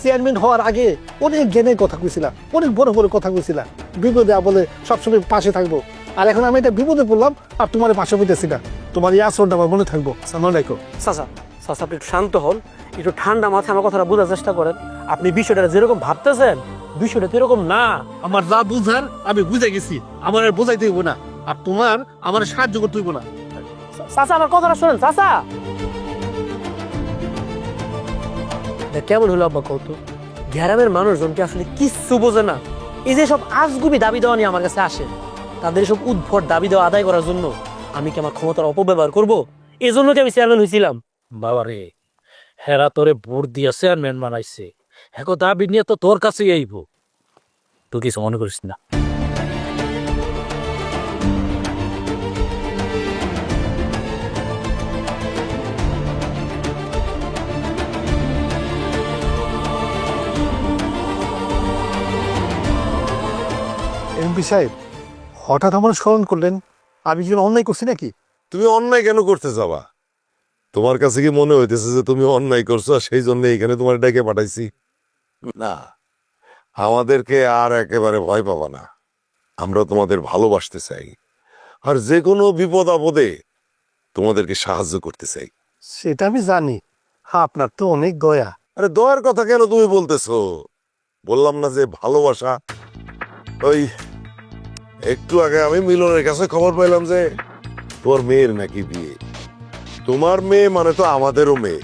চেয়ারম্যান হওয়ার আগে অনেক জ্ঞানের কথা কইছিলাম, অনেক বড় বড় কথা কইছিলাম, বিপদে বলে সবসময় পাশে থাকবো। আর এখন আমি এটা বিপদে পড়লাম আর তোমার পাশে পেতেছি না, তোমার এই আচরণটা আমার মনে থাকবো। সালামালাইকুম। চাচা, চাচা আপনি একটু শান্ত হন, একটু ঠান্ডা মাথায় আমার কথাটা বোঝার চেষ্টা করেন। আপনি বিষয়টা যেরকম ভাবতেছেন, বিষয়টা তো এরকম না। আমার যা বুঝার আমি বুঝে গেছি, আমার আর বোঝাইতে হইব না, আর তোমার আমার সাহায্য করতে হইব না। চাচা আমার কথাটা শোনেন চাচা। কেমন হলো আব্বা কত? গ্রামের মানুষজনকে আসলে কিচ্ছু বোঝে না। এই যে সব আজগুবি দাবি দেওয়া নিয়ে আমার কাছে আসে, তাদের সব উদ্ভট দাবি দেওয়া আদায় করার জন্য আমি কি আমার ক্ষমতার অপব্যবহার করবো? এই জন্য কি আমি চেয়ারম্যান হয়েছিলাম? বাবারে, হেরা তোরে ভোট দিয়া চেয়ারম্যান বানাইছে, হেকো দাবি নিয়ে তো তোর কাছেই আইব। তুই কিছু মনে করিস না। এমপি সাহেব, হঠাৎ আমার স্মরণ করলেন, আমি কি অন্যায় করছি নাকি? তুমি অন্যায় কেন করতে যাবা? তোমার কাছে কি মনে হইতেছে যে তুমি অন্যায় করছো আর সেই জন্য এখানে তোমার ডেকে পাঠাইছি? না, আমাদেরকে আর একেবারে ভয় পাবা না। আমরা তোমাদের ভালোবাসতে চাই, আর যে কোনো বিপদ আপদে তোমাদেরকে সাহায্য করতে চাই। সেটা আমি জানি, আপনার তো অনেক দয়া। আরে দয়ার কথা কেন তুমি বলতেছো? বললাম না যে ভালোবাসা। ওই একটু আগে আমি মিলনের কাছে খবর পাইলাম যে তোর মেয়ের নাকি বিয়ে। তোমার মেয়ে মানে তো আমাদেরও মেয়ে,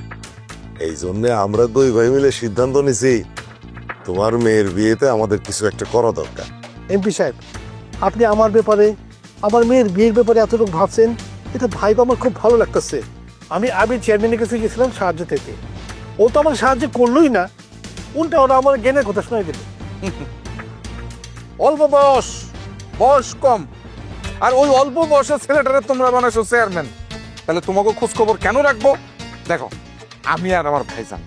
এই জন্য আমরা 2 ভাই মিলে সিদ্ধান্ত নিছি তোমার মেয়ের বিয়েতে আমাদের কিছু একটা করা দরকার। এমপি সাহেব, আপনি আমার ব্যাপারে, আমার মেয়ের বিয়ের ব্যাপারে এতটুকু ভাবছেন, এটা ভাইকে আমার খুব ভালো লাগতেছে। আমি আবির চেয়ারম্যানের কাছে গেছিলাম সাহায্য থেকে, ও তো আমার সাহায্য করলোই না, উল্টা ওরা আমার জ্ঞানের কথা শোনাই দিল। অল্প বয়স, বয়স কম, আর ওই অল্প বয়সের ছেলেটারে তোমরা বানাইছো চেয়ারম্যান, তাহলে তোমাকে খোঁজ খবর কেন রাখবো? দেখো, আমি আর আমার ভাইজান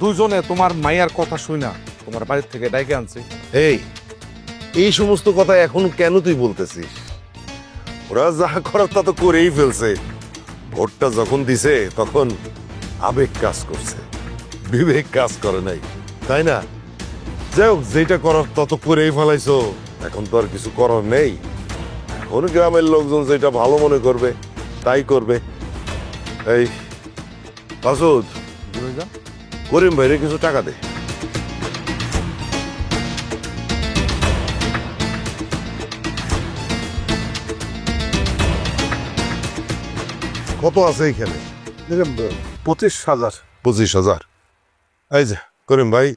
দুইজনে তোমার মাইয়ার কথা শুই না তোমার বাড়ির থেকে ডাইকে আনছি। এই সমস্ত কথা এখন কেন তুই বলতেছিস? ওরা যা করার তা তো করেই ফেলছে। ভোটটা যখন দিছে তখন আবেগ কাজ করছে, বিবেক কাজ করে নাই, তাই না? যাই হোক, যেটা করার তত করেই ফেলাইছো, এখন তো আর কিছু করার নেই। এখন গ্রামের লোকজন যেটা ভালো মনে করবে তাই করবে। এই মাসুদ, করিম ভাইরে কিছু টাকা দে। কত আছে এইখানে? 25,000। 25,000। এই যে করিম ভাই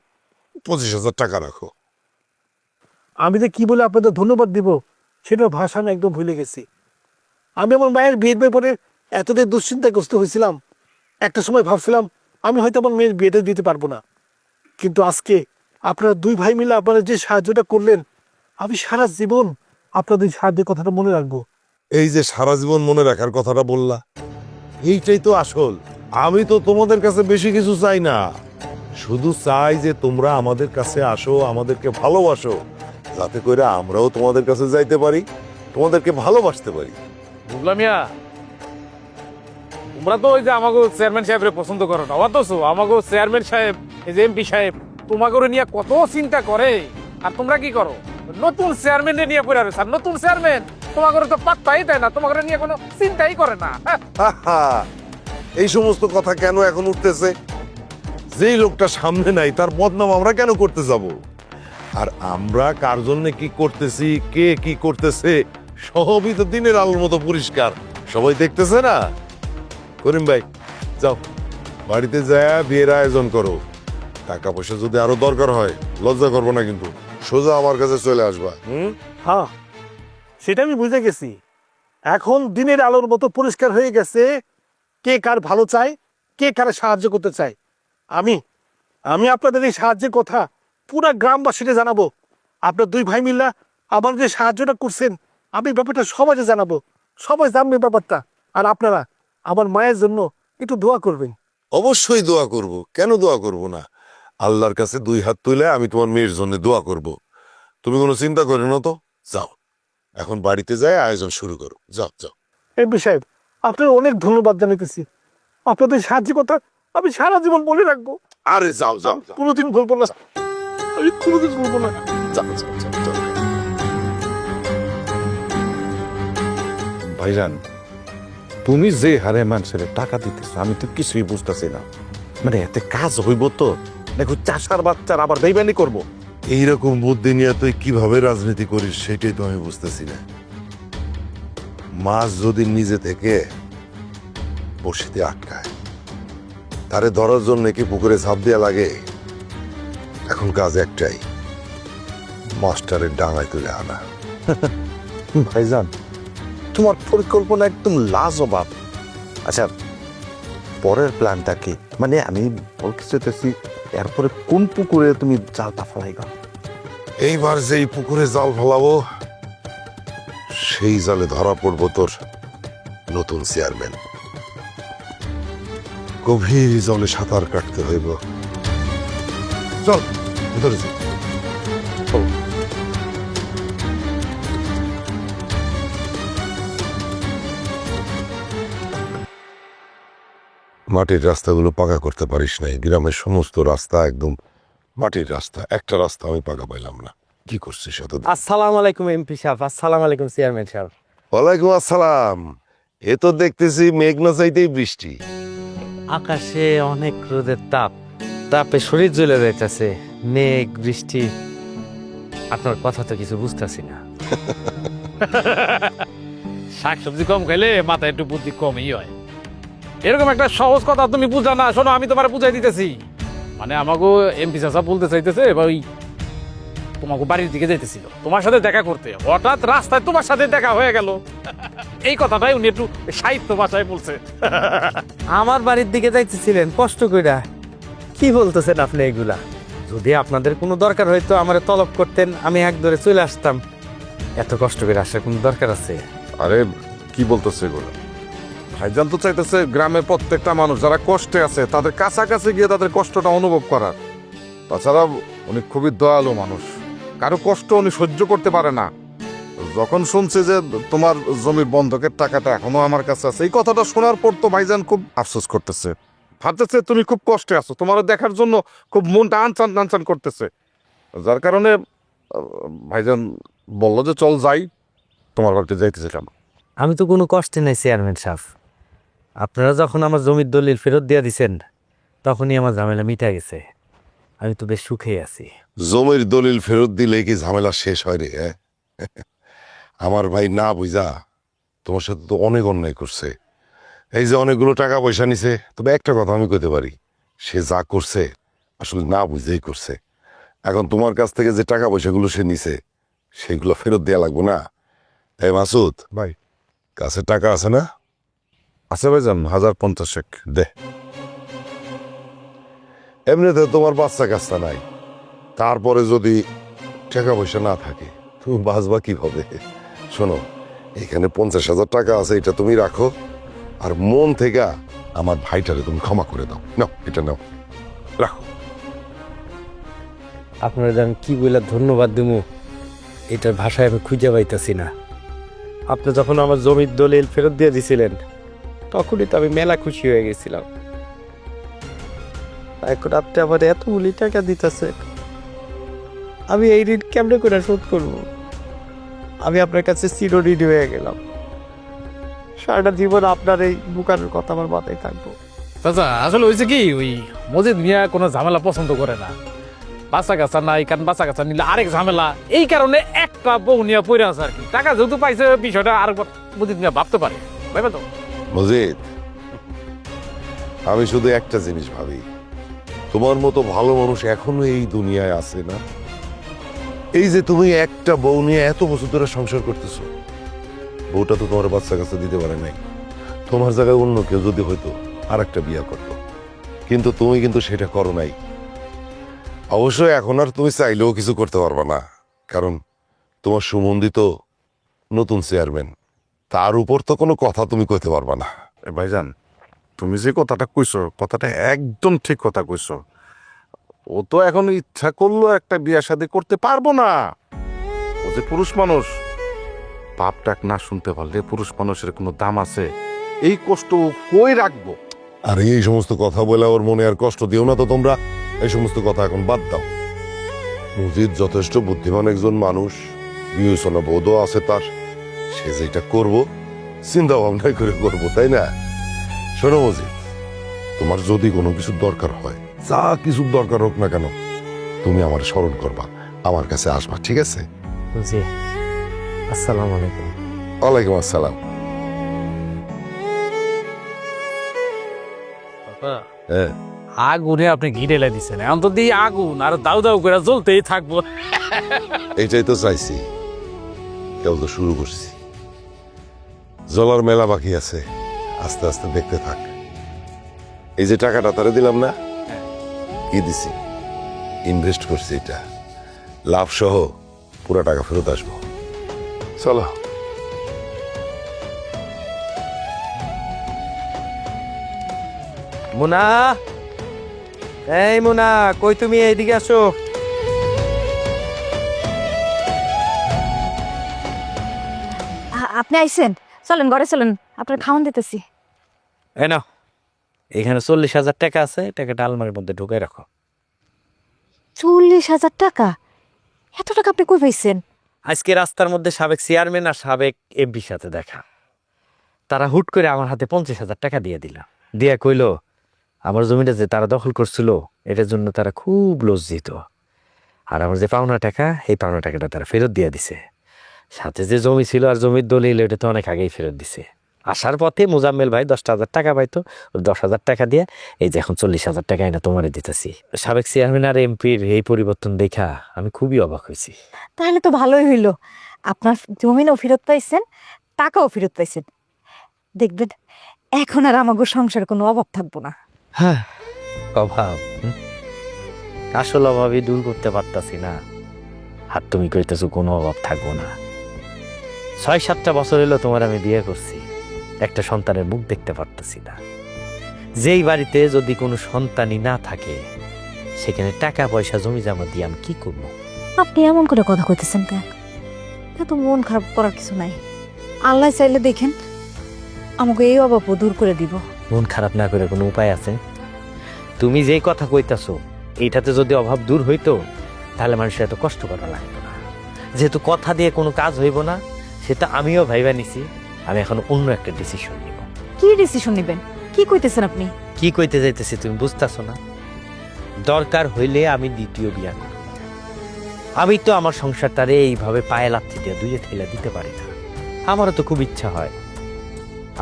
25,000 টাকা রাখো। আমি যে কি বলে আপনাদের ধন্যবাদ দিব সেটা ভাষা না একদম ভুলে গেছি। আমি আমার মায়ের বিয়ের ব্যাপারে এতটাই দুশ্চিন্তাগ্রস্ত হয়েছিলাম, একটা সময় ভাবছিলাম আমি হয়তো আমার মেয়ের বিয়েটা দিতে পারবো না, কিন্তু আজকে আপনারা দুই ভাই মিলে আপনারা যে সাহায্যটা করলেন, আমি সারা জীবন আপনাদের সাহায্যের কথাটা মনে রাখবো। এই যে সারা জীবন মনে রাখার কথাটা বললা, এইটাই তো আসল। আমি তো তোমাদের কাছে বেশি কিছু চাই না, শুধু চাই যে তোমরা আমাদের কাছে আসো, আমাদেরকে ভালোবাসো, যাতে করে আমরাও তোমাদের কাছে যাইতে পারি, তোমাদেরকে ভালোবাসতে পারি। বুঝলাম ইয়া, তোমরা তো ওই যে আমাকে চেয়ারম্যান সাহেবরে পছন্দ করো না, অথচ আমাকে চেয়ারম্যান সাহেব, এই যে এমপি সাহেব তোমাকে নিয়ে কত চিন্তা করে, আর তোমরা কি করো? নতুন চেয়ারম্যান নিয়ে পড়ে রয়েছে, আর নতুন চেয়ারম্যান তোমাকে তো পাত্তাই দেয় না, তোমাকে নিয়ে কোনো চিন্তাই করে না। হাহা, এই সমস্ত কথা কেন এখন উঠতেছে? যেই লোকটা সামনে নাই তার বদনাম আমরা কেন করতে যাব? আর আমরা কার জন্য কি করতেছি, কে কি করতেছে, সবই তো দিনের আলোর মতো পরিষ্কার, সবাই দেখতেছে না। করিম ভাই, যাও বাড়িতে যায় বিয়ের আয়োজন করো। টাকা পয়সা যদি আরো দরকার হয় লজ্জা করবো না, কিন্তু সোজা আমার কাছে চলে আসবা। হ্যাঁ, সেটা আমি বুঝে গেছি। এখন দিনের আলোর মতো পরিষ্কার হয়ে গেছে কে কার ভালো চায়, কে কার সাহায্য করতে চায়। আমি আমি আপনাদের এই সাহায্যের কথা পুরা গ্রামবাসীকে জানাবো। আপনার দুই ভাই মিল্লা আমার যে সাহায্যটা করছেন, আমি ব্যাপারটা সবাইকে জানাবো, সবাই জানবে ব্যাপারটা। আর আপনারা আমার মায়ের জন্য একটু দোয়া করবেন। অবশ্যই দোয়া করব, কেন দোয়া করব না? আল্লাহর কাছে দুই হাত তুলে আমি তোমার মেয়ের জন্য দোয়া করব। তুমি কোনো চিন্তা করো না তো, যাও এখন বাড়িতে যায় আয়োজন শুরু করো, যাও যাও। এমপি সাহেব, আপনার অনেক ধন্যবাদ জানাইতেছি। আপনাদের সাহায্যের কথা আমি সারা জীবন মনে রাখবো, আরে যাও যাও যাও কোনোদিন ভুলবো না, আমি কোনোদিন ভুলবো না। যাও যাও যাও, যাও। ভাইজান, তুমি যে হারে মানুষের টাকা দিতেছ আমি তো কিছুই বুঝতেছি না। মানে এতে কাজ হইব তো? দেখো চাষার বাচ্চার আবার বেইমানি করবো। এইরকম বুদ্ধি নিয়ে তুই কিভাবে রাজনীতি করিস সেটাই তো আমি বুঝতেছি না। মাছ যদি নিজে থেকে বসিতে আটকায়, তারে ধরার জন্য কি পুকুরে ঝাঁপ দেওয়া লাগে? এখন কাজ একটাই, মাস্টারের ডাঙায় তুলে আনা। ভাইজান, তোমার পরিকল্পনা একদম লাজবাব। আচ্ছা, পরের প্ল্যানটা কি? মানে আমি বলতে চাইতেছি এরপরে কোন পুকুরে তুমি জালটা ফেলাইবা? এইবার যেই পুকুরে জাল ফেলাবো সেই জালে ধরা পড়বো তোর নতুন চেয়ারম্যান। গভীর জলে সাঁতার কাটতে হইব। চল ভিতরে যাই। মাটির রাস্তাগুলো পাকা করতে পারিস নাই, গ্রামের সমস্ত রাস্তা একদম মাটির রাস্তা, একটা রাস্তা আমি পাকা পাইলাম না। কি করছিস এত? আসসালামু আলাইকুম এমপি সাহেব, আসসালামু আলাইকুম চেয়ারম্যান সাহেব। ওয়ালাইকুম আসসালাম। এ তো দেখতেছি মেঘ না চাইতেই বৃষ্টি। আকাশে অনেক রোদের তাপ, তাপে শরীর জ্বলে যাইতেছে, মেঘ বৃষ্টি। আপনার কথা তো কিছু বুঝতেছি না। শাকসবজি কম খাইলে মাথায় একটু বুদ্ধি কমই হয়। এরকম একটা সহজ কথা তুমি বুঝা না। শোনো, আমি তোমার বুঝাই দিতেছি। মানে আমাকে এমপি চাচা বলতে চাইতেছে ওই তোমাকে বাড়ির দিকে যাইতেছিল তোমার সাথে দেখা করতে, হঠাৎ রাস্তায় তোমার সাথে দেখা হয়ে গেল। এই কথাটাই উনি একটু সাহিত্য ভাষায় বলছে। আমার বাড়ির দিকে যাইতেছিলেন কষ্ট কইরা? কি বলতেছেন আপনি এগুলা? যদি আপনাদের কোনো দরকার হইতো আমার তলব করতেন, আমি এক ধরে চলে আসতাম। এত কষ্ট করে আসার কোনো দরকার আছে? আরে কি বলতেছে এগুলো? ভাইজান তো চাইতেছে গ্রামের প্রত্যেকটা মানুষ যারা কষ্টে আছে তাদের কাছাকাছি গিয়ে তাদের কষ্টটা অনুভব করার। তাছাড়া উনি খুবই দয়ালু মানুষ, কারো কষ্ট উনি সহ্য করতে পারে না। যখন শুনছে যে তোমার জমির বন্ধকের টাকাটা এখনো আমার কাছে আছে, এই কথাটা শোনার পর তো ভাইজান খুব আফসোস করতেছে। ভাবতেছে তুমি খুব কষ্টে আছো, তোমার দেখার জন্য খুব মনটা আনচান টানচান করতেছে। যার কারণে ভাইজান বললো যে চল যাই, তোমার বাড়িতে যাইতেছিলাম। আমি তো কোনো কষ্টে নাই চেয়ারম্যান সাহেব। আপনারা যখন আমার জমির দলিল ফেরত দিয়ে দিছেন তখনই আমার ঝামেলা মিটা গেছে। আমি তো বেশ সুখেই আছি। জমির দলিল ফেরত দিলে কি ঝামেলা শেষ হয় রে? আমার ভাই না বুঝা তোমার সাথে তো অনেক অন্যায় করছে। এই যে অনেকগুলো টাকা পয়সা নিছে, তবে একটা কথা আমি কইতে পারি, সে যা করছে আসলে না বুঝেই করছে। এখন তোমার কাছ থেকে যে টাকা পয়সাগুলো সে নিছে সেগুলো ফেরত দেওয়া লাগবে না। এই মাসুদ ভাই কাছে টাকা আছে না? আছে ভাইজান 1050 দে। এমনিতে তোমার বাচ্চা কাচ্চা নাই, তারপরে যদি টাকা পয়সা না থাকে তুমি বাঁচবা কিভাবে? শোনো, এখানে 50,000 টাকা আছে, এটা তুমি রাখো, আর মন থেকে আমার ভাইটারে তুমি ক্ষমা করে দাও। নাও, এটা নাও, রাখো। আপনার আমি কি বলে ধন্যবাদ দেবো এটার ভাষায় আমি খুঁজে পাইতেছি না। আপনি যখন আমার জমির দলিল ফেরত দিয়ে দিছিলেন তখনই তো আমি মেলা খুশি হয়ে গেছিলাম। এখন আপনি আমার এতগুলি টাকা দিতেছে, আমি এই ঋণ কেমনে করে শোধ করব? আমি আপনার কাছে চিরঋণী হয়ে গেলাম। সারাটা জীবন আপনার এই বুকারের কথা আমার মাথায় থাকবো। চাচা আসলে হয়েছে কি, ওই মজিদ মিয়া কোনো ঝামেলা পছন্দ করে না। বাচ্চা কাচ্চা নাই, কারণ বাচ্চা কাচ্চা নিলে আরেক ঝামেলা, এই কারণে একটা বউ নিয়ে পড়ে আছে আর কি। টাকা যেহেতু পাইছে বিষয়টা আর মজিদ মিয়া ভাবতে পারে, ভাইবা তো। মজিদ, আমি শুধু একটা জিনিস ভাবি, তোমার মতো ভালো মানুষ এখনো এই দুনিয়ায় আছে না? এই যে তুমি একটা বউ নিয়ে এত বছর ধরে সংসার করতেছো, বউটা তো তোমার বাচ্চা কাচ্চা দিতে পারে নাই। তোমার জায়গায় অন্য কেউ যদি হয়তো আর একটা বিয়ে করতো, কিন্তু তুমি কিন্তু সেটা করো নাই। অবশ্যই এখন আর তুমি চাইলেও কিছু করতে পারবে না, কারণ তোমার সুমন্দিত নতুন চেয়ারম্যান, তার উপর তো কোনো কথা তুমি কইতে পারবে না। ভাইজান তুমি যে কথাটা কইছো, কথাটা একদম ঠিক কথা কইছো। ও তো এখন ইচ্ছা করলো একটা বিয়ে শাদী করতে পারবো না। ও যে পুরুষ মানুষ, পাপ টাক না শুনতে পারলে পুরুষ মানুষের কোনো দাম আছে? এই কষ্ট ও কই রাখবো? আর এই সমস্ত কথা বলে ওর মনে আর কষ্ট দিও না তো তোমরা। এই সমস্ত কথা এখন বাদ দাও। মজিদ যথেষ্ট বুদ্ধিমান একজন মানুষ, বিবেচনা বোধও আছে তার। সে যেটা করবো চিন্তা ভাবনা করে করবো, তাই না? শোনো মজিদ, তোমার যদি কোনো কিছুর দরকার হয়, যা কিছুর দরকার হোক না কেন, তুমি আমার স্মরণ করবা, আমার কাছে আসবা, ঠিক আছে? জি, আসসালামু আলাইকুম। ওয়ালাইকুম আসসালাম। হ্যাঁ, আগুনে আপনি ঘিরে লাই দিচ্ছেন, এখন তো দিয়ে আগুন আর দাউ দাউ করে জ্বলতেই থাকবো। এইটাই তো চাইছি। কেউ তো শুরু করছি, জলার মেলা বাকি আছে, আস্তে আস্তে দেখতে থাক। এই যে টাকাটা তারে দিলাম না, কি দিছি, ইনভেস্ট করছি, এটা লাভ সহ পুরো টাকা ফেরত আসবো। চলো। মুনা, এই মুনা, কই তুমি? এইদিকে আসো। আপনি আইছেন, চলেন ঘরে চলেন, আপনার খাওয়ান দিতেছি। এই নাও, এখানে 40,000 টাকা আছে, টাকাটা আলমারির মধ্যে ঢুকাই রাখো। 40,000 টাকা? এত টাকা আপনি কই পাইছেন? আজকে রাস্তার মধ্যে সাবেক চেয়ারম্যান আর সাবেক এমপির সাথে দেখা, তারা হুট করে আমার হাতে 50,000 টাকা দিয়ে দিল। দিয়া কইলো আমার জমিটা যে তারা দখল করছিল এটার জন্য তারা খুব লজ্জিত, আর আমার যে পাওনা টাকা, এই পাওনা টাকাটা তারা ফেরত দিয়ে দিছে। সাথে যে জমি ছিল আর জমির দলিল, এটা তো অনেক আগেই ফেরত দিছে। আসার পথে মোজাম্মেল ভাই 10,000 টাকা পাইতো, 10,000 টাকা দিয়ে এই যে এখন 40,000 টাকা এনে তোমারে দিতেছি। সাবেক চেয়ারম্যান আর এমপির এই পরিবর্তন দেখা আমি খুবই অবাক হয়েছি। তাহলে তো ভালোই হইল, আপনার জমিনও ফেরত পাইছেন, টাকাও ফেরত পাইছেন। দেখবেন এখন আর আমাগো সংসারে কোনো অভাব থাকবো না। হ্যাঁ, অভাব, আসল অভাবই দূর করতে পারতাছি না, আর তুমি কইতেছো কোনো অভাব থাকবো না। 6-7টা বছর হলো তোমার আমি বিয়ে করছি, একটা সন্তানের মুখ দেখতে পারতাছি না। যেই বাড়িতে যদি কোনো সন্তানই না থাকে, সেখানে টাকা পয়সা জমি জমা দিয়ে আমি কি করবো? আপনি এমন করে কথা কইতেছেন কেন? এত মন খারাপ করার কিছু নাই। আল্লাহ চাইলে দেখেন আমাকে এই অভাবও দূর করে দিব। মন খারাপ না করে কোনো উপায় আছে? তুমি যেই কথা কইতাছো, এইটাতে যদি অভাব দূর হইতো তাহলে মানুষের এত কষ্ট করা লাগতো না। যেহেতু কথা দিয়ে কোনো কাজ হইব না, সেটা আমিও ভাইবা নিছি। আমি এখন অন্য একটা ডিসিশন নিব। কি ডিসিশন নেবেন? কি কইতেছেন আপনি? কি কইতে যাইতেছি তুমি বুঝতেছো না? দরকার হইলে আমি দ্বিতীয় বিয়া করব। আমি তো আমার সংসারটারে এইভাবে পায়ে লাথি দিয়ে দুইয়ে ঠেলে দিতে পারি না। আমারও তো খুব ইচ্ছা হয়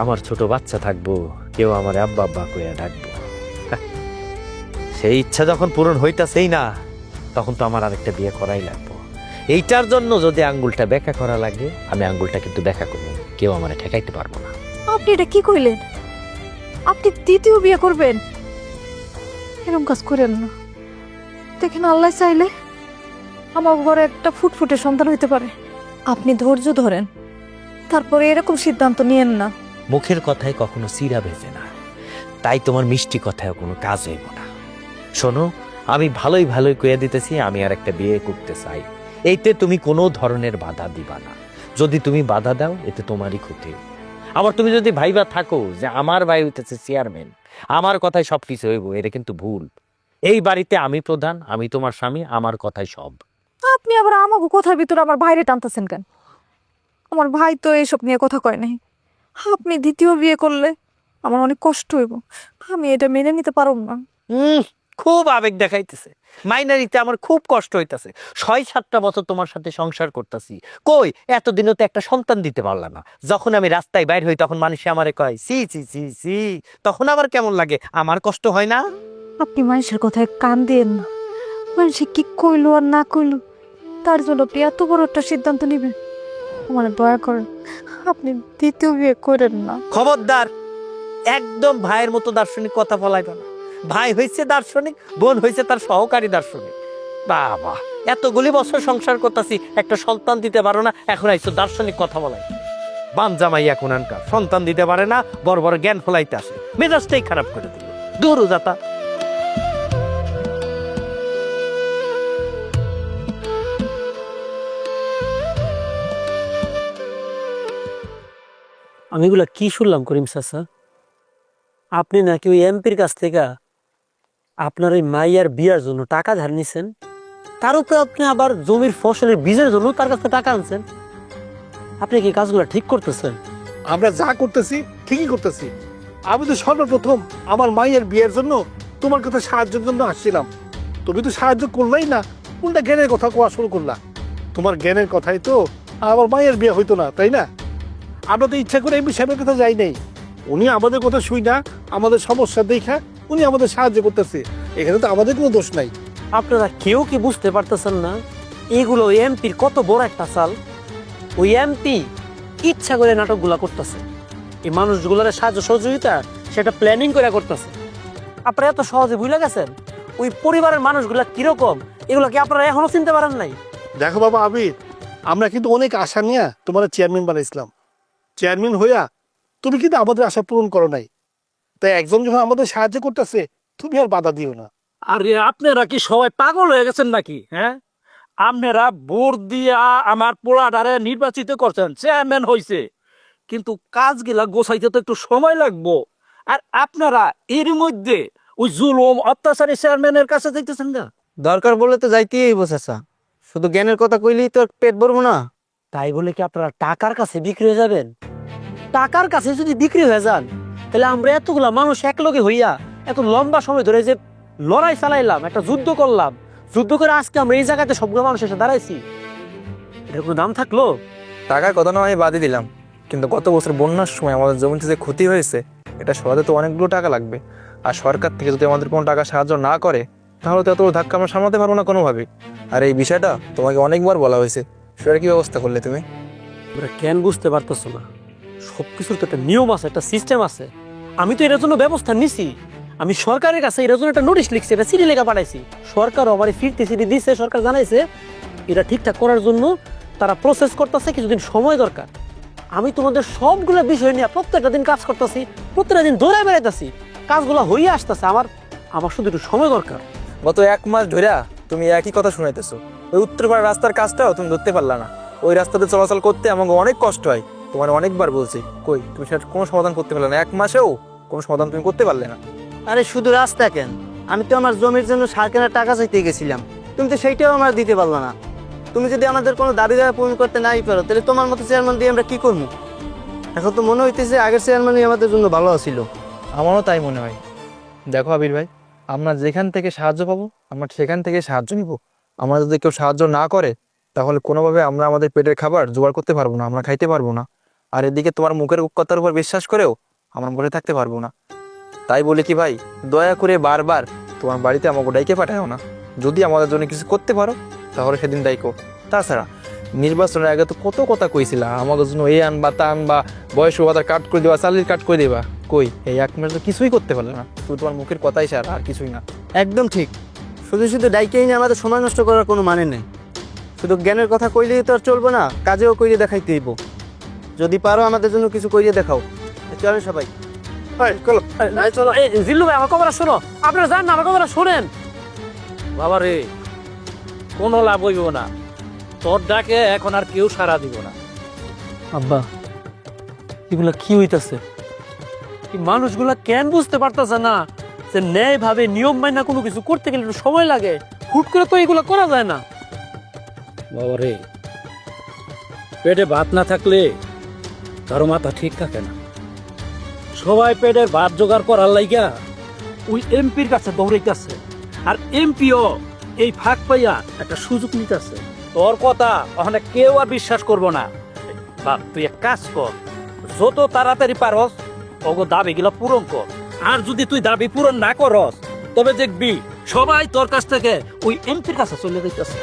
আমার ছোট বাচ্চা থাকবো, কেউ আমার আব্বা আব্বা কইয়া ডাকবো। সেই ইচ্ছা যখন পূরণ হইতাছেই না, তখন তো আমার আরেকটা বিয়ে করাই লাগবে। এইটার জন্য যদি আঙ্গুলটা ব্যাখ্যা করা লাগে, আমি আঙ্গুলটা কিন্তু ব্যাখ্যা করবো, কেউ আমার ঠেকাইতে পারবো না। আপনি এটা কি কইলেন? আপনি দ্বিতীয় বিয়ে করবেন? এরকম কাজ করেন না। দেখেন, আল্লাহ চাইলে আমার ঘরে একটা ফুটফুটে সন্তান হইতে পারে। আপনি ধৈর্য ধরেন, তারপরে এরকম সিদ্ধান্ত নিয়েন না। মুখের কথায় কখনো চিরা ভেজে না, তাই তোমার মিষ্টি কথায় কোনো কাজ হইব না। শোনো, আমি ভালোই ভালোই কইয়া দিতেছি, আমি আর একটা বিয়ে করতে চাই। এইতে তুমি কোনো ধরনের বাধা দিবা না। যদি তুমি বাধা দাও, এতে তোমারই ক্ষতি। আবার তুমি যদি ভাইবা থাকো যে আমার ভাই হইতেছে চেয়ারম্যান, আমার কথাই সব কিছু হইব, এটা কিন্তু ভুল। এই বাড়িতে আমি প্রধান, আমি তোমার স্বামী, আমার কথাই সব। আপনি আবার আমাকে কথার ভিতরে আমার ভাইরে টানতেছেন কেন? আমার ভাই তো এইসব নিয়ে কথা কয় নাই। আপনি দ্বিতীয় বিয়ে করলে আমার অনেক কষ্ট হইব, আমি এটা মেনে নিতে পারব না। খুব আবেগ দেখাইতেছে। মাইনারিতে আমার খুব কষ্ট হইতাছে। 6-7টা বছর তোমার সাথে সংসার করতেছি, কই এতদিনও তো একটা সন্তান দিতে পারলাম না। যখন আমি রাস্তায় বাইর হই, তখন মানুষে আমারে কয় সি সি সি সি, তখন আবার কেমন লাগে? আমার কষ্ট হয় না? আপনি মানুষের কথায় কান দিয়েন না। মানুষে কি কইলো আর না কইলো, তার জন্য আপনি এত বড় একটা সিদ্ধান্ত নিবেন? আমার দয়া করেন, আপনি দ্বিতীয় বিয়ে করেন না। খবরদার, একদম ভাইয়ের মতো দার্শনিক কথা বলাইবে না। ভাই হয়েছে দার্শনিক, বোন হয়েছে তার সহকারী দার্শনিক। বাবা, এতগুলি বছর সংসার করতেছি, একটা সন্তান দিতে পারো না, এখন আইসো দার্শনিক কথা বলাই। বানজামাই এখন আনকার সন্তান দিতে পারে না, বড় বড় জ্ঞান ফলাইতে আসে, মেজাজটাই খারাপ করে দিল। দূর যাতা। আমি এগুলা কি শুনলাম করিম চাচা? আপনি নাকি ওই এমপির কাছ থেকে আপনার ওই মাইয়ার বিয়ার জন্য টাকা ধার নিছেন, তার উপরে আপনি আবার জমির ফসলের বীজের জন্য তার কাছে টাকা আনছেন। আপনি কি কাজগুলো ঠিক করতেছেন? আমরা যা করতেছি ঠিকই করতেছি। আমি তো সর্বপ্রথম আমার মায়ের বিয়ের জন্য তোমার কাছে সাহায্যের জন্য আসছিলাম। তুমি তো সাহায্য করলাই না, উল্টা জ্ঞানের কথা কোয়া শুরু করলা। তোমার জ্ঞানের কথাই তো আমার মায়ের বিয়ে হইতো না, তাই না? আমরা তো ইচ্ছা করে এই বিষয়ের কথা যাই নাই। উনি আমাদের কথা শুই না, আমাদের সমস্যা দেখা উনি আমাদের সাহায্য করতেছে। এখানে তো আমাদের কোনো দোষ নাই। আপনারা কেউ কি বুঝতে পারতেছেন না এগুলো এমপির কত বড় একটা চাল? ওই এমপি ইচ্ছা করে নাটকগুলা করতেছে, এই মানুষগুলোর সাহায্য সহযোগিতা সেটা প্ল্যানিং করে করতেছে। আপনারা এত সহজে ভুলে গেছেন ওই পরিবারের মানুষগুলা কিরকম, এগুলো কি আপনারা এখনো চিনতে পারেন নাই? দেখো বাবা আবির, আমরা কিন্তু অনেক আশা নিয়ে তোমার চেয়ারম্যান বানাইছিলাম। চেয়ারম্যান হইয়া তুমি কিন্তু আমাদের আশা পূরণ করো নাই। তাই একজন যখন আমাদের সাহায্য করতেছে, তুমি আর বাধা দিও না। আরে আপনারা কি সবাই পাগল হয়ে গেছেন নাকি? হ্যাঁ, আপনারা ভোট দিয়া আমার পোলাটারে নির্বাচিত করছেন, চেয়ারম্যান হইছে, কিন্তু কাজগুলা গোছাইতে তো একটু সময় লাগবো। আর আপনারা এর মধ্যে ওই জুলুম অত্যাচারী চেয়ারম্যানের কাছে যাইতেছেন না। দরকার বলে তো যাইতেই হইব চাচা, শুধু জ্ঞানের কথা কইলেই তো পেট ভরবো না। তাই বলে কি আপনারা টাকার কাছে বিক্রি হয়ে যাবেন? টাকার কাছে যদি বিক্রি হয়ে যান, তাহলে আমরা এতগুলা মানুষ একলগে হইয়া এত লম্বা সময় ধরে যে লড়াই চালাইলাম, একটা যুদ্ধ করলাম, যুদ্ধ করে আজকে আমরা এই জায়গাতে সবগুলো মানুষ এসে দাঁড়াইছি, এটার কোনো দাম থাকলো? টাকার কথা না আমি বাদই দিলাম, কিন্তু গত বছর বন্যার সময় আমাদের জমিতে যে ক্ষতি হয়েছে, এটা সরাতে তো অনেকগুলো টাকা লাগবে। আর সরকার থেকে যদি আমাদের কোনো টাকা সাহায্য না করে, তাহলে তো এত ধাক্কা আমরা সামলাতে পারবো না কোনোভাবেই। আর এই বিষয়টা তোমাকে অনেকবার বলা হয়েছে, সেটা কি ব্যবস্থা করলে তুমি? আমরা কেন বুঝতে পারতেছো না? সবকিছুর তো একটা নিয়ম আছে, একটা সিস্টেম আছে। আমি তো এটার জন্য ব্যবস্থা নিছি, আমি সরকারের কাছে এটার জন্য একটা নোটিশ লিখছি, এটা চিঠি লেখা পাঠাইছি। সরকার আমার ফিরতে চিঠি দিচ্ছে, সরকার জানাইছে এটা ঠিকঠাক করার জন্য তারা প্রসেস করতেছে, কিছুদিন সময় দরকার। আমি তোমাদের সবগুলো বিষয় নিয়ে প্রত্যেকটা দিন কাজ করতেছি, প্রত্যেকটা দিন দৌড়ায় বেড়াইতেছি, কাজগুলো হয়ে আসতেছে। আমার শুধু একটু সময় দরকার। গত 1 মাস ধরে তুমি একই কথা শুনাইতেছো। ওই উত্তরপাড়ার রাস্তার কাজটাও তুমি ধরতে পারলা না। ওই রাস্তাতে চলাচল করতে আমাকে অনেক কষ্ট হয়, তোমার অনেকবার বলছি, কই তুমি সেটা কোনো সমাধান করতে পারলে না। 1 মাসেও কোনো সমাধান তুমি করতে পারলে না। আরে শুধু রাস্তা কেন, আমি তো আমার জমির জন্য সার কেনার টাকা চাইতে গেছিলাম, তুমি তো সেইটাও আমার দিতে পারলো না। তুমি যদি আমাদের কোনো দাবি দাবা পূরণ করতে নাই পারো, তাহলে তোমার মতো চেয়ারম্যান দিয়ে আমরা কি করবো? এখন তো মনে হইতেছে আগের চেয়ারম্যানই আমাদের জন্য ভালো ছিল। আমারও তাই মনে হয়। দেখো আবির ভাই, আমরা যেখান থেকে সাহায্য পাবো আমরা সেখান থেকে সাহায্য নিব। আমরা যদি কেউ সাহায্য না করে, তাহলে কোনোভাবে আমরা আমাদের পেটের খাবার জোগাড় করতে পারবো না, আমরা খাইতে পারবো না। আর এদিকে তোমার মুখের কথার উপর বিশ্বাস করেও আমরা বসে থাকতে পারবো না। তাই বলে কি ভাই, দয়া করে বারবার তোমার বাড়িতে আমাকে ডাইকে পাঠাও না। যদি আমাদের জন্য কিছু করতে পারো তাহলে সেদিন ডাইকো। তাছাড়া নির্বাচনের আগে তো কত কথা কইছিলা আমাদের জন্য এই আনবা তা আনবা, বয়স ভাতা কাট করে দেবা, চালির কাট করে দেবা। কই এই 1 মাস তো কিছুই করতে পারলে না, শুধু তোমার মুখের কথাই সার, আর কিছুই না। একদম ঠিক। শুধু শুধু ডাইকে নিয়ে আমাদের সময় নষ্ট করার কোনো মানে নেই। শুধু জ্ঞানের কথা কইলেই তো আর চলবে না, কাজেও কইরে দেখাইতে হইব। যদি পারো আমাদের জন্য কিছু কইরে দেখাও। চলেন সবাই। চলো জিল্লু ভাই আমার কথাটা শোনো, আপনারা জান না আমার কথাটা শোনেন। বাবা রে, কোনো লাভ হইব না, তোর ডাকে এখন আর কেউ সাড়া দিব না। আব্বা, এগুলা কি হইতাছে? এই মানুষগুলা কেন বুঝতে পারতেছে না যে ন্যায় ভাবে নিয়ম মাইনা কোনো কিছু করতে গেলে একটু সময় লাগে, হুট করে তো এগুলো করা যায় না। বাবা রে, পেটে ভাত না থাকলে কারো মাথা ঠিক থাকে না। সবাই পেটের ভাত জোগাড় করার লাইগা ওই এমপির কাছে দৌড়াইতেছে, আর এমপিও এই ফাঁক পাইয়া একটা সুযোগ নিতেছে। তোর কথা ওখানে কেউ আর বিশ্বাস করবো না। বাপ, তুই এক কাজ কর, যত তাড়াতাড়ি পারস ওগো দাবিগুলো পূরণ কর। আর যদি তুই দাবি পূরণ না করস তবে দেখবি সবাই তোর কাছ থেকে ওই এমপির কাছে চলে যাইতেছে।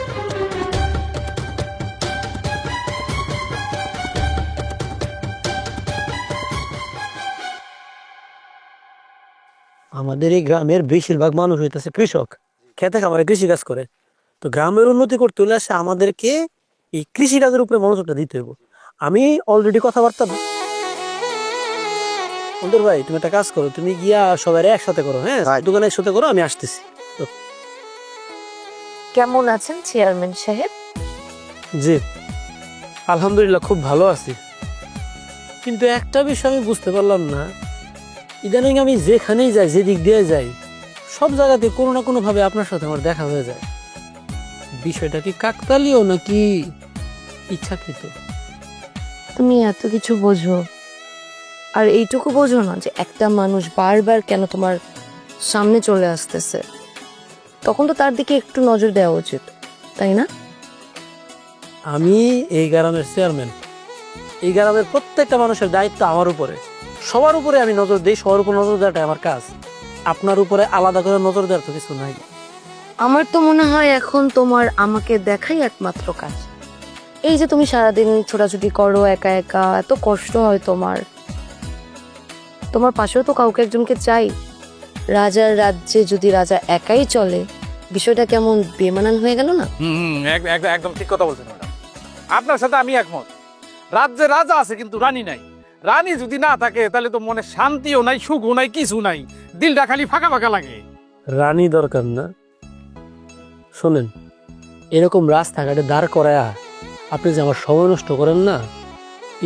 আমাদের এই গ্রামের বেশিরভাগ মানুষ হইতেছে কৃষক, খেতে খামারে কৃষি কাজ করে। তো গ্রামের উন্নতি করতে হলে আসে আমাদেরকে এই কৃষি কাজের উপরে মনোযোগটা দিতে হবে। আমি অলরেডি কথাবার্তা অন্তর ভাই, তুমি একটা কাজ করো, তুমি গিয়া সবাই একসাথে করো, হ্যাঁ দোকানে একসাথে করো, আমি আসতেছি। কেমন আছেন চেয়ারম্যান সাহেব? জি আলহামদুলিল্লাহ, খুব ভালো আছি। কিন্তু একটা বিষয় আমি বুঝতে পারলাম না, ইদানিং আমি যেখানেই যাই, যেদিক দিয়ে যাই, সব জায়গাতে কোনো না কোনো ভাবে আপনার সাথে আমার দেখা হয়ে যায়। বিষয়টা কি কাকতালীয় নাকি ইচ্ছাকৃত? তুমি এত কিছু বোঝো, আর এইটুকু বোঝো না যে একটা মানুষ বারবার কেন তোমার সামনে চলে আসতেছে, তখন তো তার দিকে একটু নজর দেওয়া উচিত, তাই না? আমি এই গ্রামের চেয়ারম্যান, এই গ্রামের প্রত্যেকটা মানুষের দায়িত্ব আমার উপরে। সবার উপরে আমি নজর দিই, সবার উপর নজর দেওয়াটা আমার কাজ। আপনার উপরে আলাদা করে নজর দেওয়ার তো কিছু নাই। আমার তো মনে হয় এখন তোমার আমাকে দেখাই একমাত্র কাজ। এই যে তুমি সারাদিন ছোটাছুটি করো একা একা, এত কষ্ট হয় তোমার, তোমার পাশেও তো কাউকে একজনকে চাই। রাজার রাজ্যে যদি রাজা একাই চলে, বিষয়টা কেমন বেমানান হয়ে গেল না? একদম ঠিক কথা বলছেন ম্যাডাম, আপনার সাথে আমি একমত। রাজ্যে রাজা আছে কিন্তু রানী নাই। রানী যদি না থাকে তাহলে তো মনে শান্তিও নাই, সুখও নাই, কিছু নাই, দিলটা খালি ফাঁকা ফাঁকা লাগে। রানী দরকার না, শোনেন, এরকম রাস্তাঘাটে দাঁড় করায়া আপনি যে আমার সময় নষ্ট করেন না,